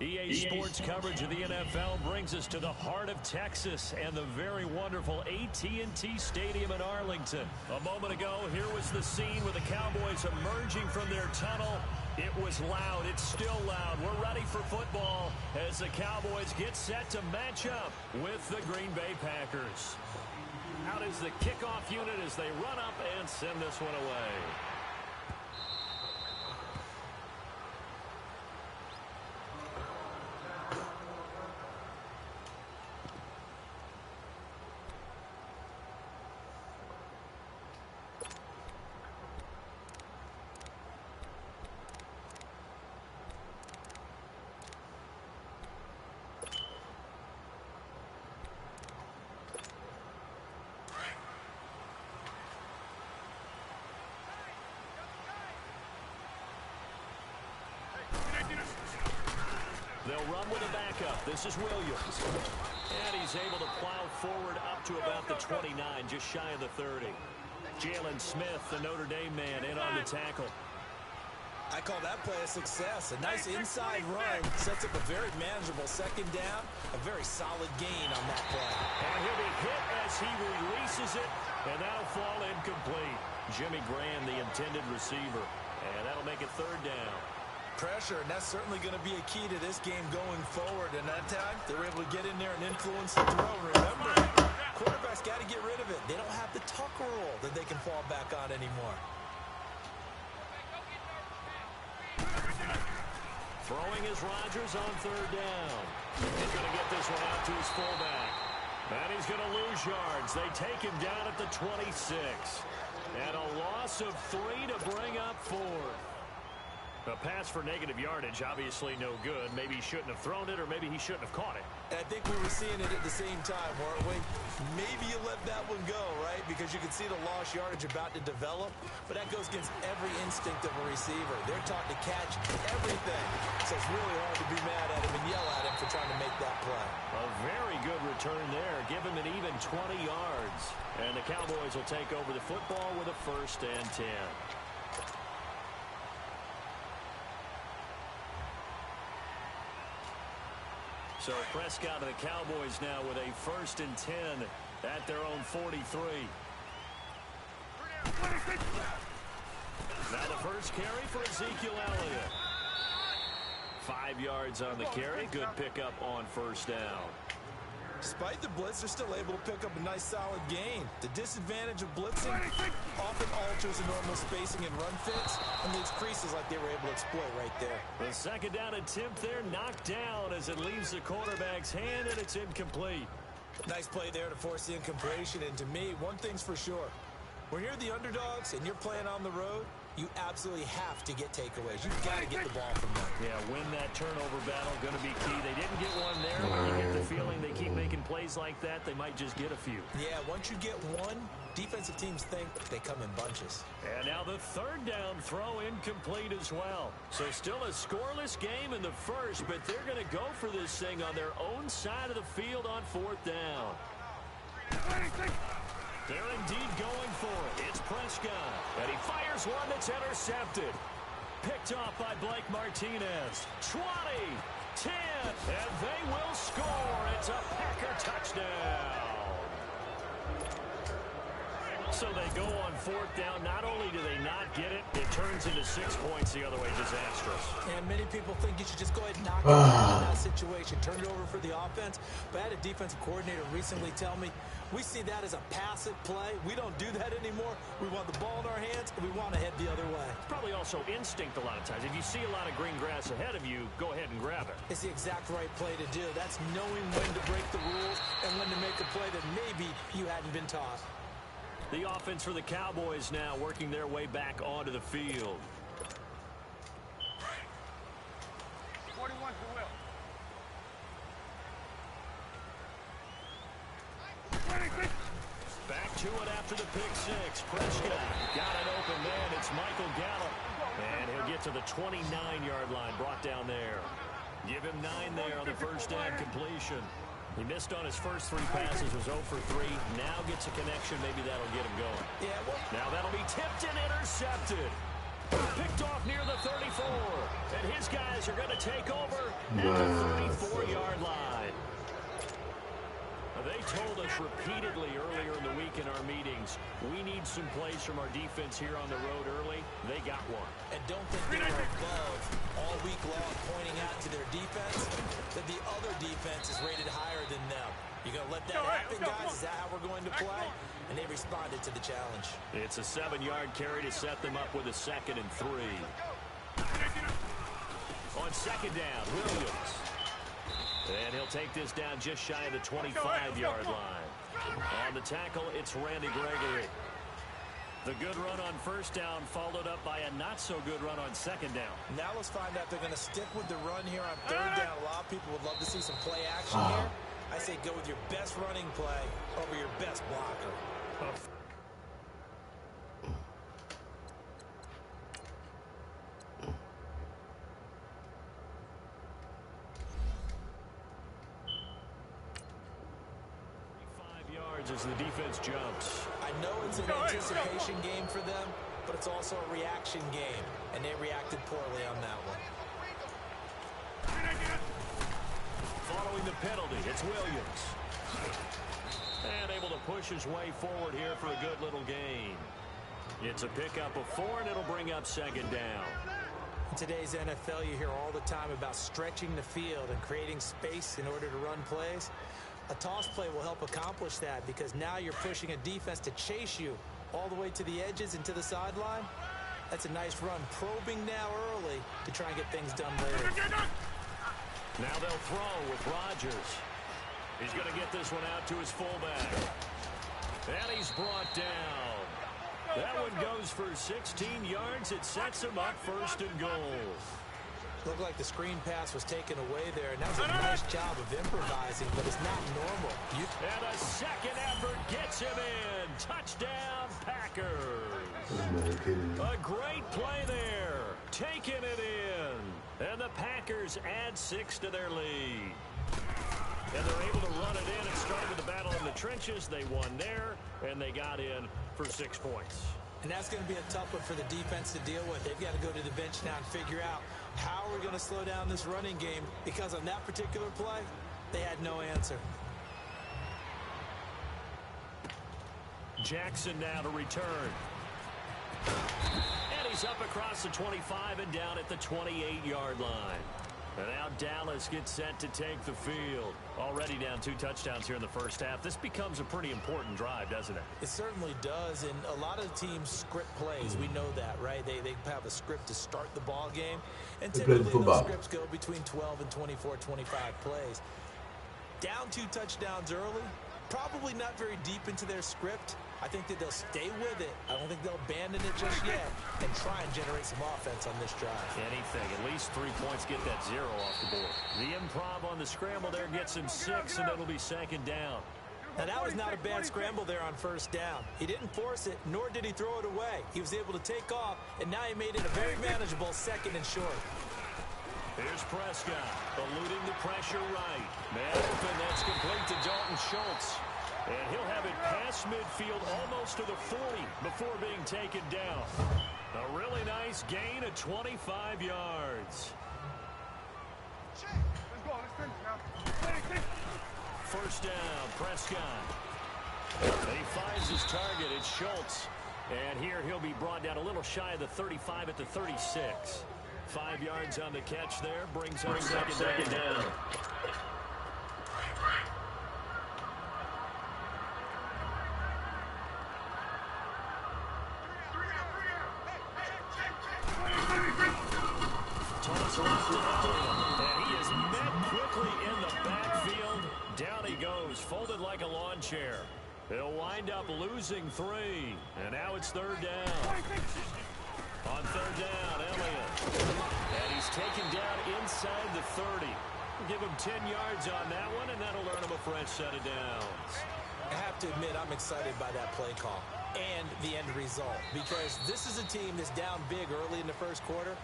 EA Sports coverage of the NFL brings us to the heart of Texas and the very wonderful AT&T Stadium in Arlington. A moment ago, here was the scene with the Cowboys emerging from their tunnel. It was loud. It's still loud. We're ready for football as the Cowboys get set to match up with the Green Bay Packers. Out is the kickoff unit as they run up and send this one away. They'll run with a backup. This is Williams. And he's able to plow forward up to about the 29, just shy of the 30. Jalen Smith, the Notre Dame man, in on the tackle. I call that play a success. A nice inside run sets up a very manageable second down. A very solid gain on that play. And he'll be hit as he releases it, and that'll fall incomplete. Jimmy Graham, the intended receiver. And that'll make it third down. Pressure, and that's certainly going to be a key to this game going forward. And that time, they were able to get in there and influence the throw. Remember, quarterbacks got to get rid of it. They don't have the tuck rule that they can fall back on anymore. Throwing is Rodgers on third down. He's going to get this one out to his fullback. And he's going to lose yards. They take him down at the 26. And a loss of 3 to bring up 4. A pass for negative yardage, obviously no good. Maybe he shouldn't have thrown it, or maybe he shouldn't have caught it. And I think we were seeing it at the same time, weren't we? Maybe you let that one go, right? Because you can see the lost yardage about to develop. But that goes against every instinct of a receiver. They're taught to catch everything. So it's really hard to be mad at him and yell at him for trying to make that play. A very good return there. Give him an even 20 yards. And the Cowboys will take over the football with a 1st and 10. So Prescott and the Cowboys now with a 1st and 10 at their own 43. Now the first carry for Ezekiel Elliott. 5 yards on the carry. Good pickup on 1st down. Despite the blitz, they're still able to pick up a nice solid gain. The disadvantage of blitzing often alters the normal spacing and run fits and leaves creases like they were able to exploit right there. The 2nd down attempt there knocked down as it leaves the quarterback's hand, and it's incomplete. Nice play there to force the incompletion. And to me, one thing's for sure. When you're the underdogs and you're playing on the road, you absolutely have to get takeaways. You've got to get the ball from them. Yeah, win that turnover battle, going to be key. They didn't get one there, but you get the feeling they keep making plays like that, they might just get a few. Yeah, once you get one, defensive teams think they come in bunches. And now the 3rd down throw incomplete as well. So still a scoreless game in the first, but they're going to go for this thing on their own side of the field on 4th down. They're indeed going for it. It's Prescott. And he fires one that's intercepted. Picked off by Blake Martinez. 20, 10, and they will score. It's a Packer touchdown. So they go on 4th down. Not only do they not get it, it turns into 6 points the other way. Disastrous. And many people think you should just go ahead and knock it down in that situation. Turn it over for the offense. But I had a defensive coordinator recently tell me, we see that as a passive play. We don't do that anymore. We want the ball in our hands, and we want to head the other way. It's probably also instinct a lot of times. If you see a lot of green grass ahead of you, go ahead and grab it. It's the exact right play to do. That's knowing when to break the rules and when to make a play that maybe you hadn't been taught. The offense for the Cowboys now working their way back onto the field. 41 to Will. Back to it after the pick 6. Prescott got an open man. It's Michael Gallup. And he'll get to the 29-yard line, brought down there. Give him 9 there on the 1st down completion. He missed on his first 3 passes, was 0 for 3. Now gets a connection. Maybe that'll get him going. Yeah, well, now that'll be tipped and intercepted. Picked off near the 34. And his guys are going to take over at the 34-yard line. They told us repeatedly earlier in the week in our meetings, we need some plays from our defense here on the road early. They got one. And don't think they were above all week long pointing out to their defense that the other defense is rated higher than them. You going to let that happen, guys? Is that how we're going to play? And they responded to the challenge. It's a 7-yard carry to set them up with a 2nd and 3. On 2nd down, Williams. And he'll take this down just shy of the 25-yard line. On the tackle, it's Randy Gregory. The good run on 1st down followed up by a not-so-good run on 2nd down. Now let's find out if they're going to stick with the run here on 3rd down. A lot of people would love to see some play action here. I say go with your best running play over your best blocker. As the defense jumps. I know it's an anticipation game for them, but it's also a reaction game, and they reacted poorly on that one. Following the penalty, it's Williams. And able to push his way forward here for a good little gain. It's a pickup of 4, and it'll bring up 2nd down. In today's NFL, you hear all the time about stretching the field and creating space in order to run plays. A toss play will help accomplish that because now you're pushing a defense to chase you all the way to the edges and to the sideline. That's a nice run. Probing now early to try and get things done later. Now they'll throw with Rodgers. He's going to get this one out to his fullback. And he's brought down. That one goes for 16 yards. It sets him up first and goal. Looked like the screen pass was taken away there, and that was a nice job of improvising, but it's not normal. And a second effort gets him in. Touchdown, Packers. A great play there. Taking it in. And the Packers add 6 to their lead. And they're able to run it in and start with the battle in the trenches. They won there, and they got in for 6 points. And that's going to be a tough one for the defense to deal with. They've got to go to the bench now and figure out how we're going to slow down this running game, because on that particular play, they had no answer. Jackson now to return. And he's up across the 25 and down at the 28-yard line. And now Dallas gets set to take the field. Already down 2 touchdowns here in the first half. This becomes a pretty important drive, doesn't it? It certainly does, and a lot of teams script plays. We know that, right? They have a script to start the ball game. And typically those scripts go between 12 and 24, 25 plays. Down 2 touchdowns early, probably not very deep into their script. I think that they'll stay with it. I don't think they'll abandon it just yet and try and generate some offense on this drive. Anything. At least 3 points, get that 0 off the board. The improv on the scramble there gets him 6, and it'll be second down. Now, that was not a bad scramble there on first down. He didn't force it, nor did he throw it away. He was able to take off, and now he made it a very manageable 2nd and short. Here's Prescott, eluding the pressure right. Man open, that's complete to Dalton Schultz. And he'll have it past midfield almost to the 40 before being taken down. A really nice gain of 25 yards. Let's go. Let's finish now. First down, Prescott. And he finds his target. It's Schultz. And here he'll be brought down a little shy of the 35 at the 36. 5 yards on the catch there. Brings up second down. And he is met quickly in the backfield. Down he goes, folded like a lawn chair. He'll wind up losing 3. And now it's 3rd down. On 3rd down, Elliott. And he's taken down inside the 30. We'll give him 10 yards on that one, and that'll earn him a fresh set of downs. I have to admit, I'm excited by that play call and the end result, because this is a team that's down big early in the first quarter,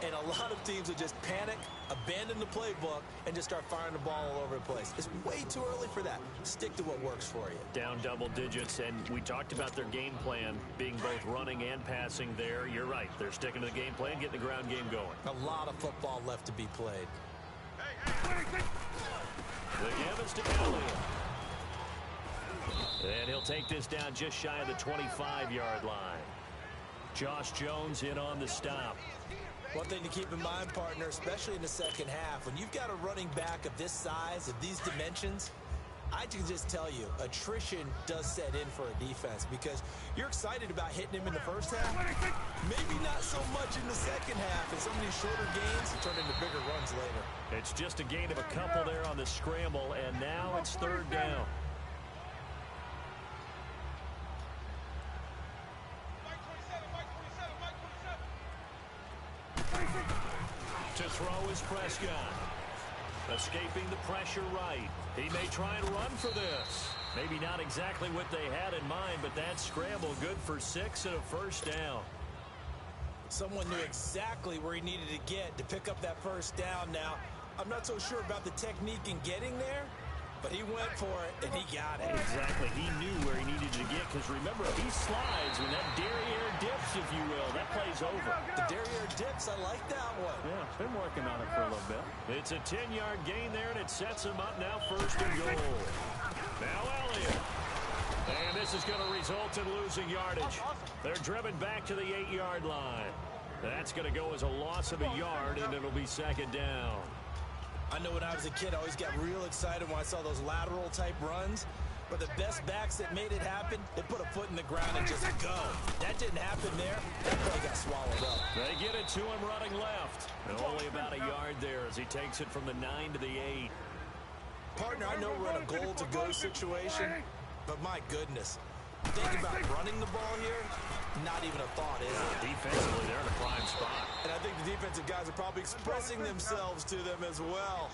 and a lot of teams will just panic, abandon the playbook, and just start firing the ball all over the place. It's way too early for that. Stick to what works for you. Down double digits, and we talked about their game plan being both running and passing there. You're right. They're sticking to the game plan, getting the ground game going. A lot of football left to be played. The give is to Elliott. And he'll take this down just shy of the 25-yard line. Josh Jones in on the stop. One thing to keep in mind, partner, especially in the second half, when you've got a running back of this size, of these dimensions, I can just tell you, attrition does set in for a defense, because you're excited about hitting him in the first half, maybe not so much in the second half, and some of these shorter gains turn into bigger runs later. It's just a gain of a couple there on the scramble, and now it's 3rd down. To throw is Prescott. Escaping the pressure right. He may try and run for this. Maybe not exactly what they had in mind, but that scramble good for 6 and a first down. Someone knew exactly where he needed to get to pick up that first down. Now, I'm not so sure about the technique in getting there, but he went for it, and he got it. Exactly. He knew where he needed to get, because remember, if he slides, when that derriere dips, if you will, that play's over. The derriere dips, I like that one. Yeah, been working on it for a little bit. It's a 10-yard gain there, and it sets him up now 1st and goal. Now Elliott. And this is going to result in losing yardage. They're driven back to the 8-yard line. That's going to go as a loss of a yard, and it'll be 2nd down. I know when I was a kid, I always got real excited when I saw those lateral-type runs. But the best backs that made it happen, they put a foot in the ground and just go. That didn't happen there. That play got swallowed up. They get it to him running left. And only about a yard there as he takes it from the 9 to the 8. Partner, I know we're in a goal-to-go situation, but my goodness. Think about running the ball here, not even a thought, is it? Defensively, they're in a prime spot. And I think the defensive guys are probably expressing themselves to them as well.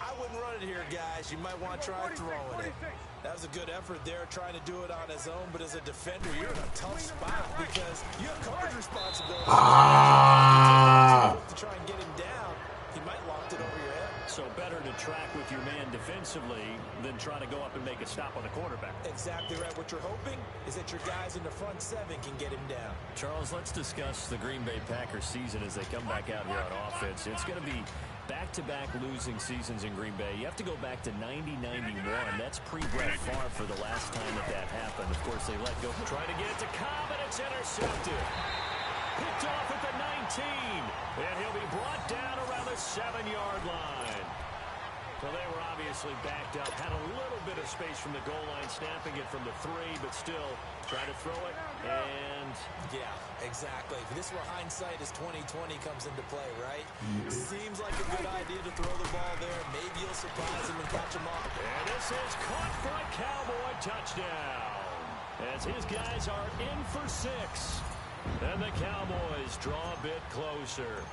I wouldn't run it here, guys. You might want to try throwing it. That was a good effort there, trying to do it on his own. But as a defender, you're in a tough spot because you have coverage responsibility. To try and get him down, he might loft it over your head. So better to track with your man defensively than try to go up and make a stop on the quarterback. Exactly right. What you're hoping is that your guys in the front seven can get him down. Charles, let's discuss the Green Bay Packers season as they come back out here on offense. It's going to be back-to-back losing seasons in Green Bay. You have to go back to 90-91. That's pre-Brett Favre for the last time that happened. Of course, they let go. Trying to get it to Cobb, and it's intercepted. Picked off at the 19. And he'll be brought down around the 7-yard line. So they were obviously backed up. Had a little bit of space from the goal line, snapping it from the 3, but still trying to throw it. And yeah, exactly. This is where hindsight is 20/20 comes into play, right? Seems like a good idea to throw the ball there. Maybe you'll surprise him and catch him off. And this is caught for a Cowboy touchdown. As his guys are in for 6. And the Cowboys draw a bit closer.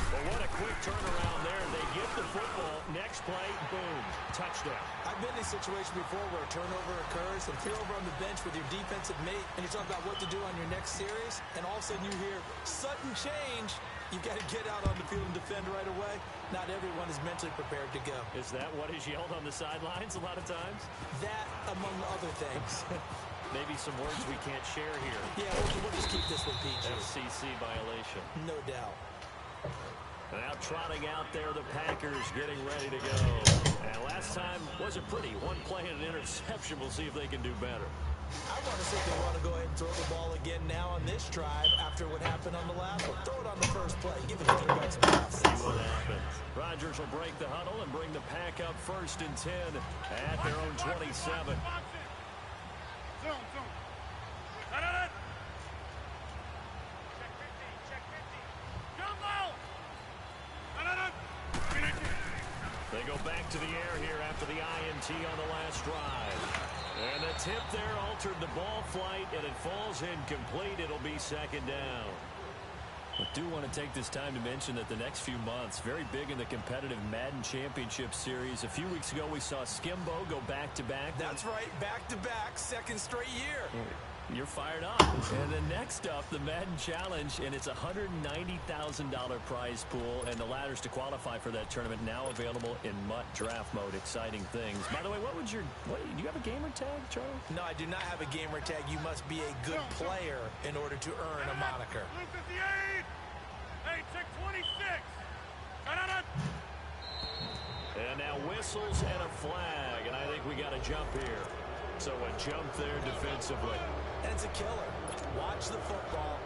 But what a quick turnaround there. They get the football. Next play, boom, touchdown. I've been in a situation before where a turnover occurs and you're over on the bench with your defensive mate and you're talking about what to do on your next series, and all of a sudden you hear sudden change. You've got to get out on the field and defend right away. Not everyone is mentally prepared to go. Is that what is yelled on the sidelines a lot of times? That, among other things. Maybe some words we can't share here. Yeah, we'll just keep this one PG. FCC violation. No doubt. Now trotting out there, the Packers getting ready to go. And last time wasn't pretty. One play and an interception. We'll see if they can do better. I want to see if they want to go ahead and throw the ball again now on this drive after what happened on the last one. Throw it on the first play. Give it to the backs. See what happens. Rodgers will break the huddle and bring the Pack up 1st and 10 at their own 27. Zoom. They go back to the air here after the INT on the last drive. And the tip there altered the ball flight, and it falls incomplete. It'll be 2nd down. I do want to take this time to mention that the next few months, very big in the competitive Madden Championship Series. A few weeks ago, we saw Skimbo go back-to-back. That's right, back-to-back, 2nd straight year. You're fired up. And then next up, the Madden Challenge, and it's a $190,000 prize pool, and the ladders to qualify for that tournament now available in MUT draft mode. Exciting things. By the way, do you have a gamer tag, Charlie? No, I do not have a gamer tag. You must be a good player in order to earn a moniker. Blue 58. Hey, check 26. And now whistles and a flag, and I think we got a jump here. So a jump there defensively. And it's a killer. Watch the football.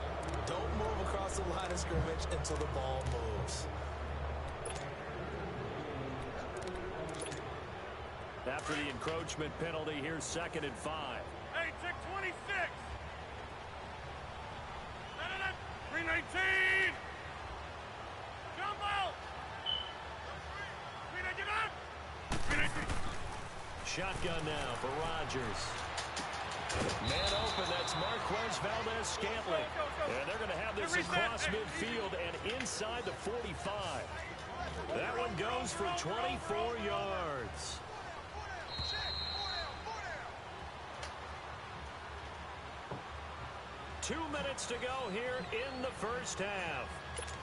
Don't move across the line of scrimmage until the ball moves. After the encroachment penalty, here's 2nd and 5. Hey, check 26. 319. Jump out. 319. Shotgun now for Rodgers. Man open, that's Marquez Valdez-Scantling. And they're going to have this across midfield and inside the 45. That one goes for 24 yards. Two minutes to go here in the first half.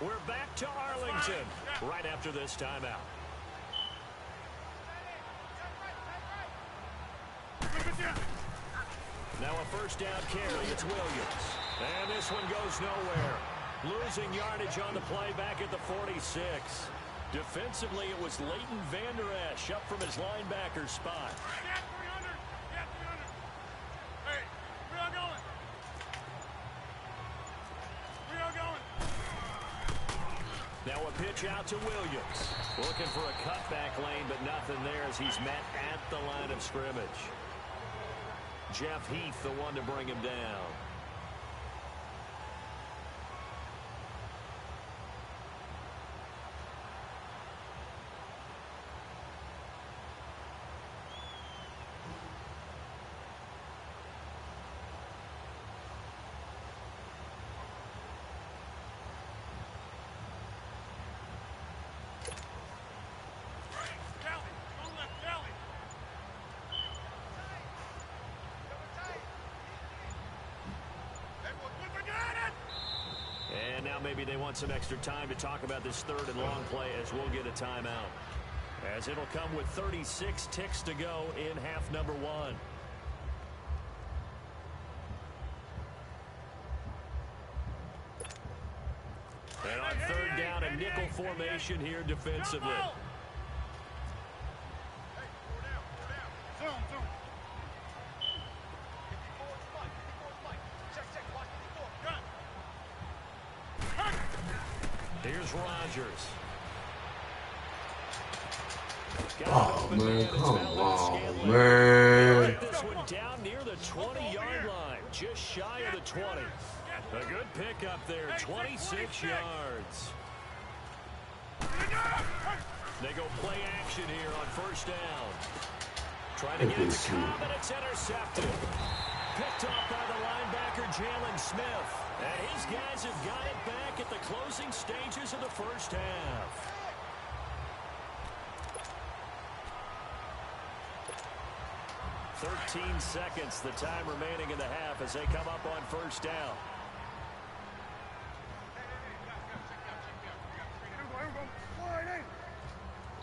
We're back to Arlington right after this timeout. Now a 1st down carry. It's Williams. And this one goes nowhere. Losing yardage on the play back at the 46. Defensively, it was Leighton Vander Esch up from his linebacker spot. Yeah, 300. Yeah, 300. Hey, we are going. We are going. Now a pitch out to Williams. Looking for a cutback lane, but nothing there as he's met at the line of scrimmage. Jeff Heath, the one to bring him down. And now maybe they want some extra time to talk about this third and long play as we'll get a timeout. As it'll come with 36 ticks to go in half number one. And on third down, a nickel formation here defensively. Here's Rodgers. Oh, man, come on, man. This one down near the 20-yard line, just shy of the 20. A good pickup there, 26 yards. They go play action here on first down. Trying to get it to Cobb, and it's intercepted. Picked off by the linebacker, Jalen Smith. And his guys have got it back at the closing stages of the first half. "13 seconds, the time remaining in the half as they come up on first down.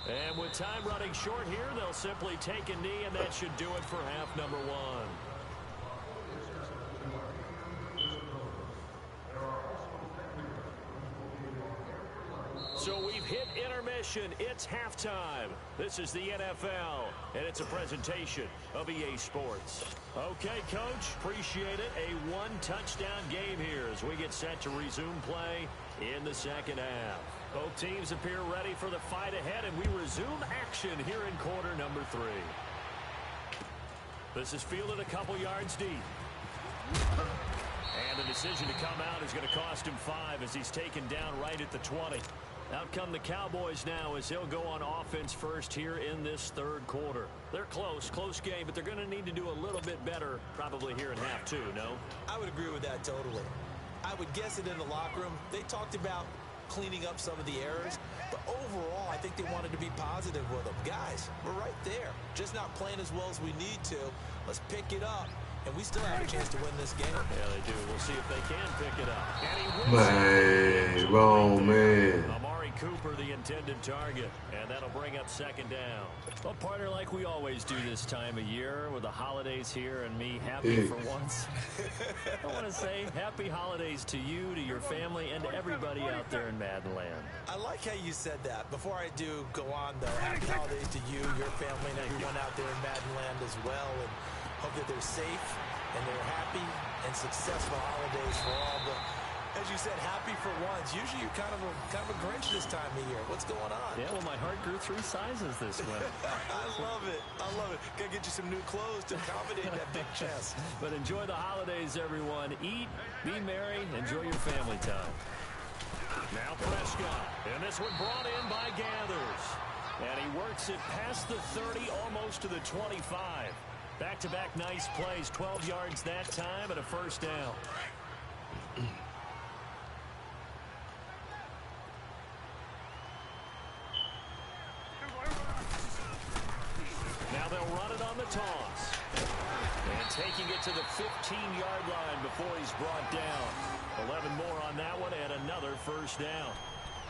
And with time running short here, they'll simply take a knee, and that should do it for half number one. So we've hit intermission. It's halftime. This is the NFL, and it's a presentation of EA Sports. Okay, Coach, appreciate it. A one-touchdown game here as we get set to resume play in the second half. Both teams appear ready for the fight ahead, and we resume action here in quarter number 3. This is fielded a couple yards deep. And the decision to come out is going to cost him 5 as he's taken down right at the 20. Out come the Cowboys now as they'll go on offense first here in this third quarter. They're close game, but they're going to need to do a little bit better probably here in half 2, no? I would agree with that totally. I would guess it in the locker room. They talked about cleaning up some of the errors, but overall, I think they wanted to be positive with them. Guys, we're right there. Just not playing as well as we need to. Let's pick it up, and we still have a chance to win this game. Yeah, they do. We'll see if they can pick it up. And he wins Man, wrong man. Amari Cooper, the intended target, and that'll bring up second down. Well, partner, like we always do this time of year with the holidays here and me happy for once. I want to say happy holidays to you, to your family, and to everybody out there in Madden Land. I like how you said that. Before I do go on, though, happy holidays to you, your family, and everyone out there in Madden Land as well. And hope that they're safe and they're happy and successful holidays for all. But as you said, happy for once. Usually you're kind of a Grinch this time of year. What's going on? Yeah, well, my heart grew 3 sizes this winter. I love it. I love it. Gotta get you some new clothes to accommodate that big chest. But enjoy the holidays, everyone. Eat, be merry, enjoy your family time. Now Prescott, and this one brought in by Gathers. And he works it past the 30, almost to the 25. Back-to-back nice plays, 12 yards that time, and a first down. Now they'll run it on the toss. And taking it to the 15-yard line before he's brought down. 11 more on that one, and another first down.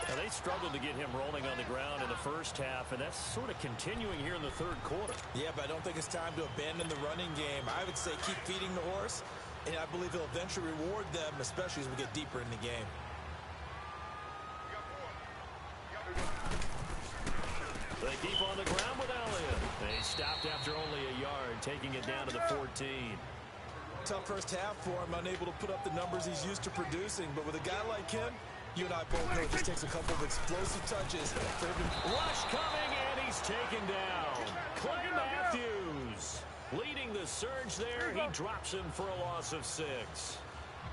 Now, they struggled to get him rolling on the ground in the first half, and that's sort of continuing here in the third quarter. Yeah, but I don't think it's time to abandon the running game. I would say keep feeding the horse, and I believe he'll eventually reward them, especially as we get deeper in the game. They keep on the ground with Elliott. They stopped after only a yard, taking it down to the 14. Tough first half for him, unable to put up the numbers he's used to producing, but with a guy like him, you and I both know it just takes a couple of explosive touches for him to... Rush coming, and he's taken down. Clay Matthews leading the surge there. He drops him for a loss of 6.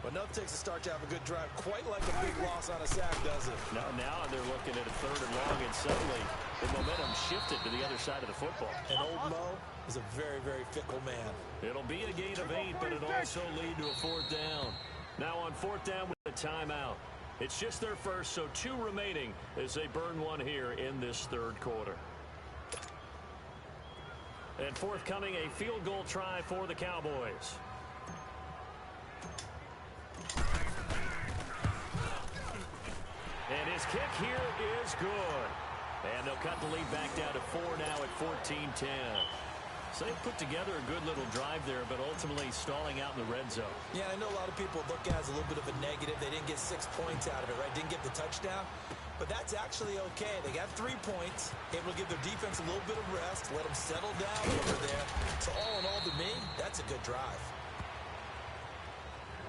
But nothing takes a start to have a good drive, quite like a big loss on a sack, does it? Now they're looking at a third and long, and suddenly the momentum shifted to the other side of the football. And old Mo is a very, very fickle man. It'll be a gain of 8, but it'll also lead to a 4th down. Now on 4th down with a timeout. It's just their first, so 2 remaining as they burn one here in this third quarter. And forthcoming, a field goal try for the Cowboys. And his kick here is good. And they'll cut the lead back down to 4 now at 14-10. So they put together a good little drive there, but ultimately stalling out in the red zone. Yeah, I know a lot of people look at it as a little bit of a negative. They didn't get 6 points out of it, right? Didn't get the touchdown. But that's actually okay. They got 3 points, able to give their defense a little bit of rest, let them settle down over there. So all in all, to me, that's a good drive.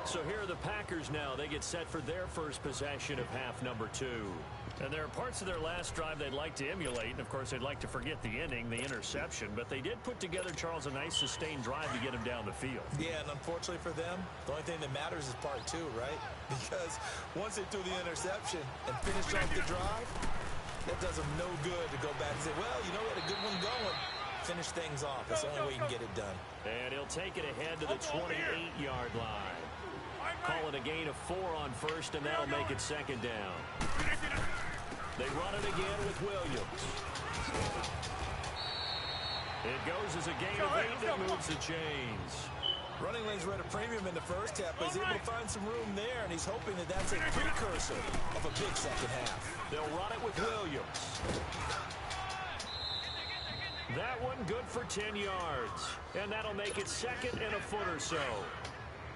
So here are the Packers now. They get set for their first possession of half number 2. And there are parts of their last drive they'd like to emulate. And, of course, they'd like to forget the inning, the interception. But they did put together, Charles, a nice sustained drive to get him down the field. Yeah, and unfortunately for them, the only thing that matters is part 2, right? Because once they threw the interception and finished off the drive, that does them no good to go back and say, well, you know, we had a good one going. Finish things off. That's the only way you can get it done. And he'll take it ahead to the 28-yard line. Call it a gain of 4 on first, and that'll make it second down. They run it again with Williams. It goes as a gain of 8 that moves the chains. Running lanes were at a premium in the first half, but he's able to find some room there, and he's hoping that that's a precursor of a big second half. They'll run it with Williams. That one good for 10 yards. And that'll make it second and a foot or so.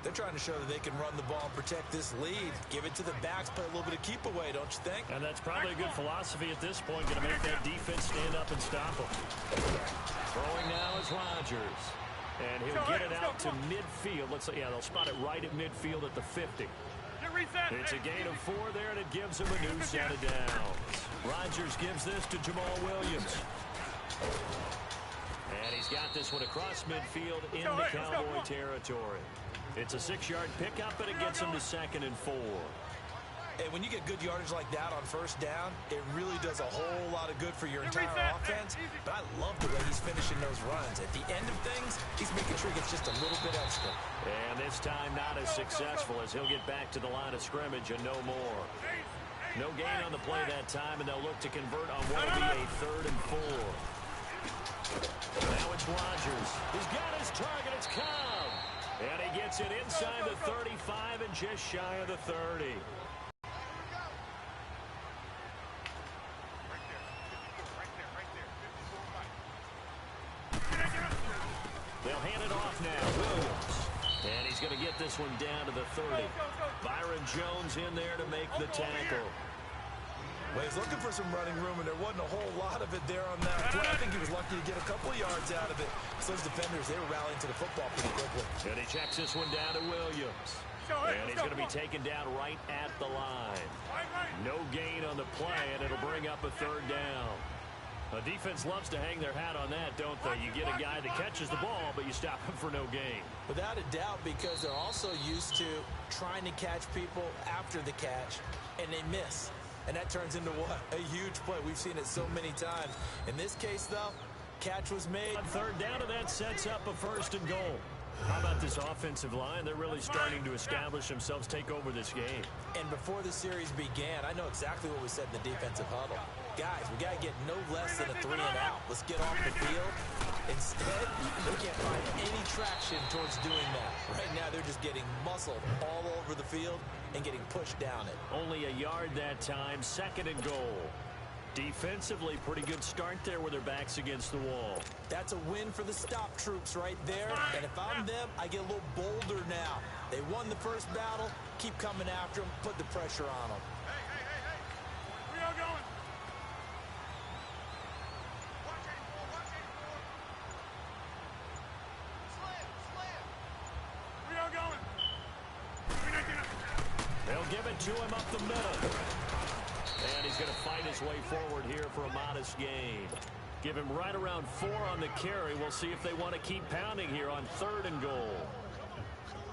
They're trying to show that they can run the ball and protect this lead. Give it to the backs, play a little bit of keep away, don't you think? And that's probably a good philosophy at this point, going to make that defense stand up and stop them. Throwing now is Rodgers. And he'll get it out to midfield. Let's say, yeah, they'll spot it right at midfield at the 50. It's a gain of 4 there, and it gives him a new set of downs. Rodgers gives this to Jamal Williams. And he's got this one across midfield into Cowboy territory. It's a 6-yard pickup, and it gets him to 2nd and 4. And when you get good yardage like that on first down, it really does a whole lot of good for your entire offense. But I love the way he's finishing those runs. At the end of things, he's making sure he gets just a little bit extra. And this time not as successful as he'll get back to the line of scrimmage and no more. No gain on the play that time, and they'll look to convert on what will be a 3rd and 4. Now it's Rodgers. He's got his target. It's Cobb. And he gets it inside the 35 and just shy of the 30. They'll hand it off now. Williams. And he's going to get this one down to the 30. Byron Jones in there to make the tackle. Well, he's looking for some running room, and there wasn't a whole lot of it there on that play. I think he was lucky to get a couple of yards out of it. So those defenders, they were rallying to the football pretty quickly. And he checks this one down to Williams. And he's going to be taken down right at the line. No gain on the play, and it'll bring up a 3rd down. A defense loves to hang their hat on that, don't they? You get a guy that catches the ball, but you stop him for no gain. Without a doubt, because they're also used to trying to catch people after the catch, and they miss. And that turns into what? A huge play. We've seen it so many times. In this case, though, catch was made. 3rd down, and that sets up a 1st and goal. How about this offensive line? They're really starting to establish themselves, take over this game. And before the series began, I know exactly what we said in the defensive huddle. Guys, we got to get no less than a 3 and out. Let's get off the field. Instead, they can't find any traction towards doing that. Right now, they're just getting muscled all over the field and getting pushed down it. Only a yard that time, 2nd and goal. Defensively, pretty good start there with their backs against the wall. That's a win for the stop troops right there. And if I'm them, I get a little bolder now. They won the first battle. Keep coming after them. Put the pressure on them. Hey. We are going. We are going. They'll give it to him up the middle. And he's going to fight his way forward here for a modest gain. Give him right around 4 on the carry. We'll see if they want to keep pounding here on 3rd and goal.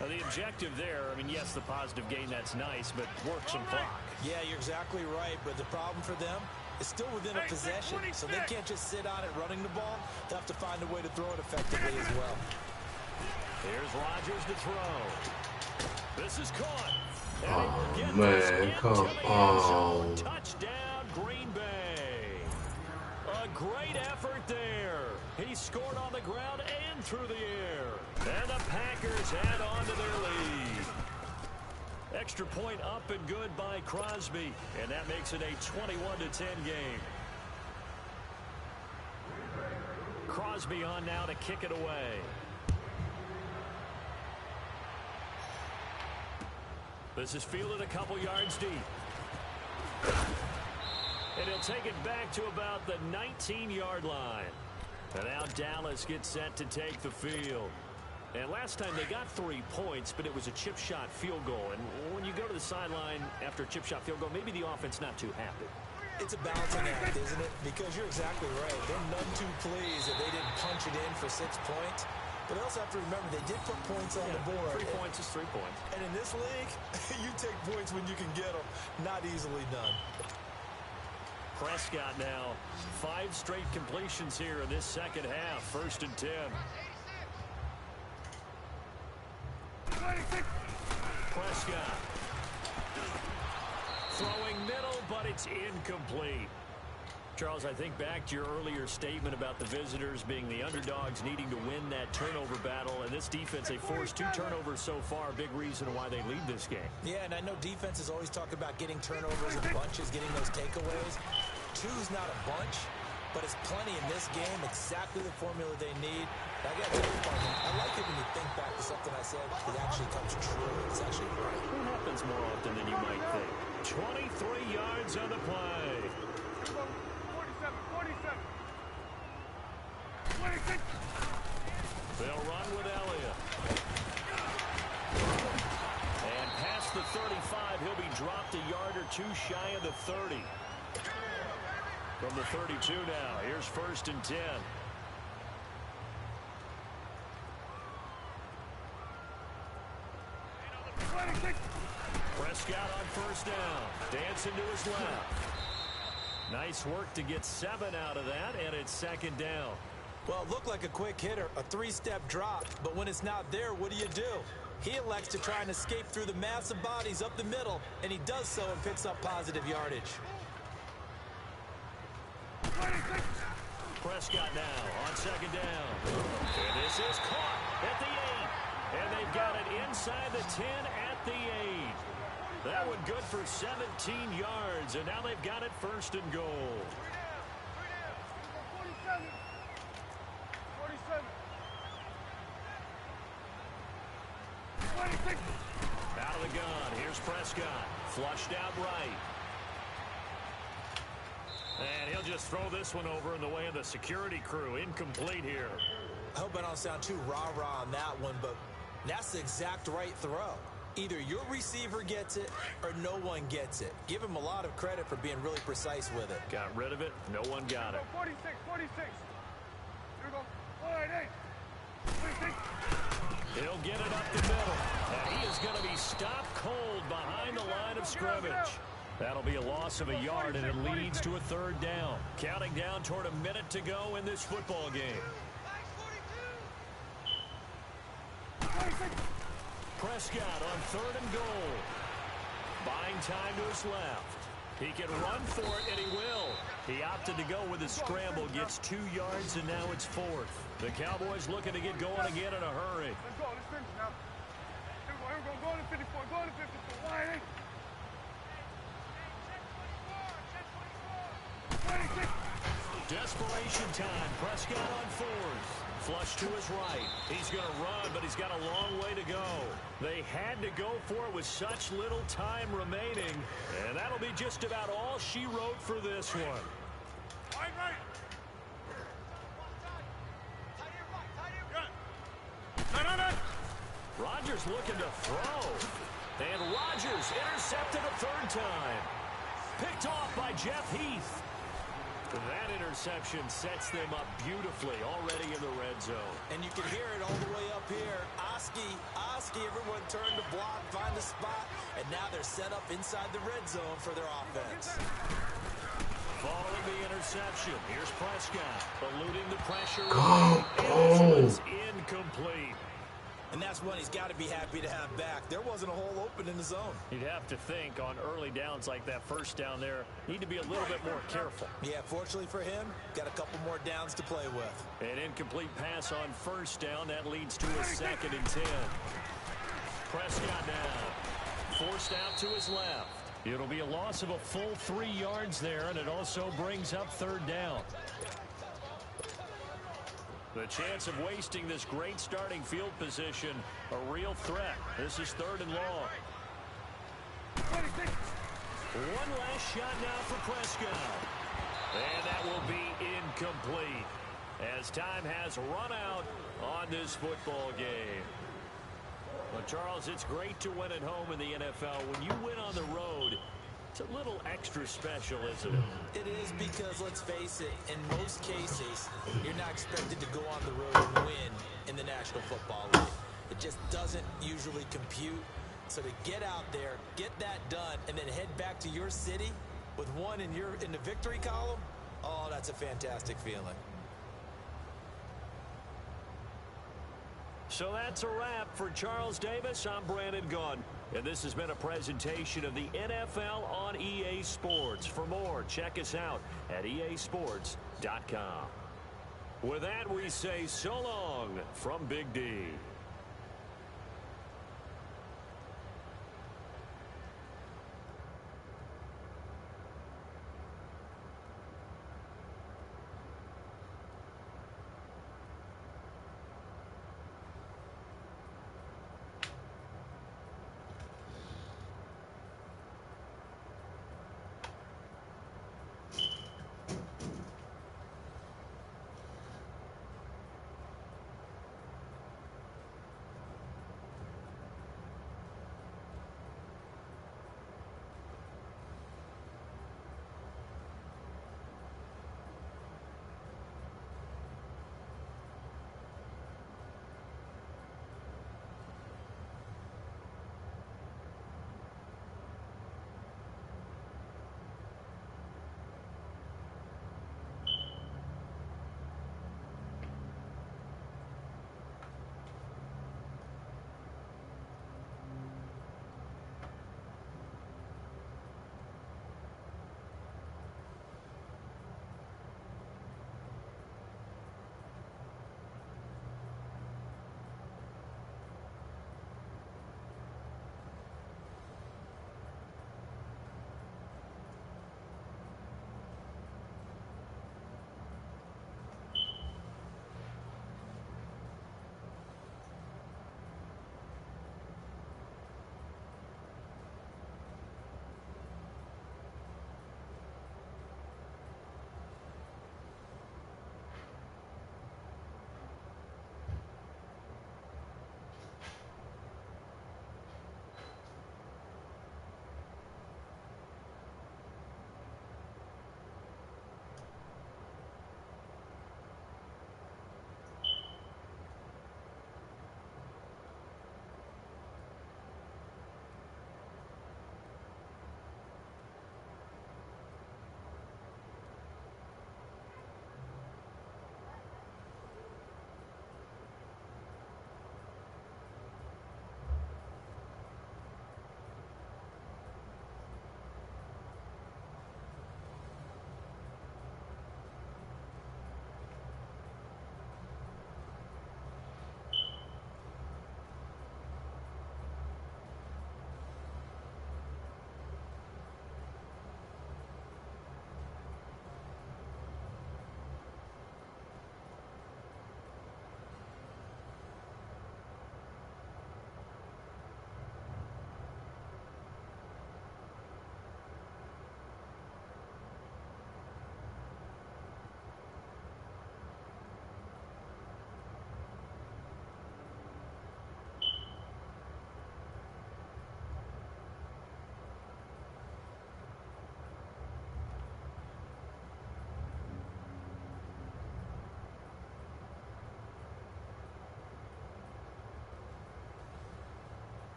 Now, the objective there, I mean, yes, the positive gain, that's nice, but work some clock. Yeah, you're exactly right, but the problem for them is still within a possession, so they can't just sit on it running the ball. They'll have to find a way to throw it effectively as well. Here's Rodgers to throw. This is caught. Oh, man, come on. Touchdown, Green Bay. A great effort there. He scored on the ground and through the air. And the Packers add on to their lead. Extra point up and good by Crosby. And that makes it a 21-10 game. Crosby on now to kick it away. This is fielded a couple yards deep. And he'll take it back to about the 19-yard line. And now Dallas gets set to take the field. And last time they got 3 points, but it was a chip shot field goal. And when you go to the sideline after a chip shot field goal, maybe the offense not too happy. It's a balancing act, isn't it? Because you're exactly right. They're none too pleased that they didn't punch it in for 6 points. But they also have to remember they did put points on the board. 3 points is 3 points. And in this league, you take points when you can get them. Not easily done. Prescott now. 5 straight completions here in this second half. 1st and 10. Prescott. Throwing middle, but it's incomplete. Charles, I think back to your earlier statement about the visitors being the underdogs needing to win that turnover battle. And this defense, they forced 2 turnovers so far. Big reason why they lead this game. Yeah, and I know defenses always talk about getting turnovers in bunches, getting those takeaways. 2's not a bunch, but it's plenty in this game. Exactly the formula they need. I got to tell you, I like it when you think back to something I said. It actually comes true. It's actually right. It happens more often than you might think. 23 yards on the play. 26. They'll run with Elliott. And past the 35, he'll be dropped a yard or 2 shy of the 30. From the 32 now, here's 1st and 10. Prescott on 1st down. Dancing to his left. Nice work to get 7 out of that, and it's 2nd down. Well, it looked like a quick hitter, a 3-step drop, but when it's not there, what do? He elects to try and escape through the massive bodies up the middle, and he does so and picks up positive yardage. Prescott now on 2nd down. And this is caught at the 8. And they've got it inside the 10 at the 8. That one good for 17 yards, and now they've got it 1st and goal. 47. 26. Out of the gun. Here's Prescott. Flushed out right. And he'll just throw this one over in the way of the security crew. Incomplete here. I hope I don't sound too rah-rah on that one, but that's the exact right throw. Either your receiver gets it or no one gets it. Give him a lot of credit for being really precise with it. Got rid of it. No one got it. 46. Here we go. All right, 26. He'll get it up the middle. And he is going to be stopped cold behind the line of scrimmage. That'll be a loss of a yard, and it leads to a 3rd down. Counting down toward a minute to go in this football game. Prescott on 3rd and goal. Buying time to his left. He can run for it, and he will. He opted to go with a scramble, gets 2 yards, and now it's 4th. The Cowboys looking to get going again in a hurry. Let's go. Let's finish now. Here we go. Go to 54. Go to 54. Line 8. 26. Desperation time. Prescott on 4th. Flush to his right. He's going to run, but he's got a long way to go. They had to go for it with such little time remaining, and that'll be just about all she wrote for this one. Right. Rodgers looking to throw. And Rodgers intercepted a 3rd time. Picked off by Jeff Heath. That interception sets them up beautifully already in the red zone. And you can hear it all the way up here. Oski, everyone turned to block, find a spot, and now they're set up inside the red zone for their offense. Following the interception, here's Prescott, eluding the pressure. Go. It's incomplete. And that's one he's got to be happy to have back. There wasn't a hole open in the zone. You'd have to think on early downs like that 1st down there, need to be a little bit more careful. Yeah, fortunately for him, got a couple more downs to play with. An incomplete pass on 1st down. That leads to a 2nd and 10. Prescott now. forced out to his left. It'll be a loss of a full 3 yards there, and it also brings up third down. The chance of wasting this great starting field position, a real threat. This is third and long. One last shot now for Prescott. And that will be incomplete as time has run out on this football game. Well, Charles, it's great to win at home in the NFL. When you win on the road, it's a little extra special, isn't it? It is, because let's face it, in most cases, you're not expected to go on the road and win in the National Football League. It just doesn't usually compute. So to get out there, get that done, and then head back to your city with one in the victory column, oh, that's a fantastic feeling. So that's a wrap for Charles Davis. I'm Brandon Gunn, and this has been a presentation of the NFL on EA Sports. For more, check us out at easports.com. With that, we say so long from Big D.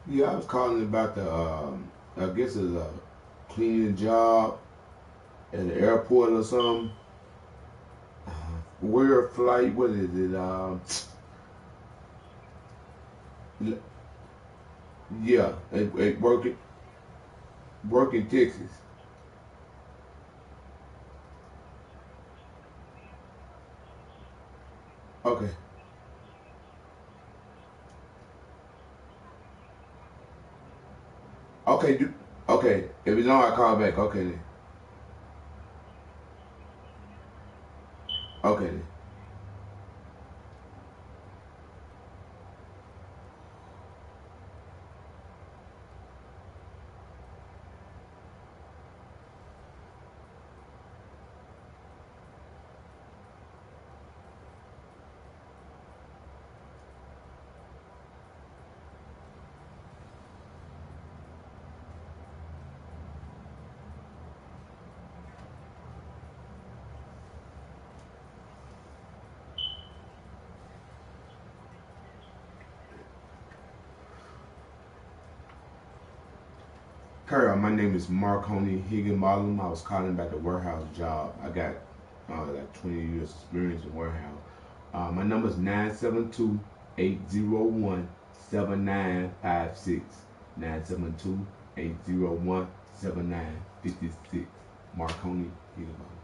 Yeah, I was calling about the, I guess it's a cleaning job at the airport or something. Where flight, what is it? Yeah, it work in Texas. Okay. Okay, okay. If it's on, I call back. Okay then. Okay then. Carl, my name is Marconi Higginbottom. I was calling about the warehouse job. I got like 20 years experience in warehouse. My number is 972-801-7956. 972-801-7956. Marconi Higginbottom.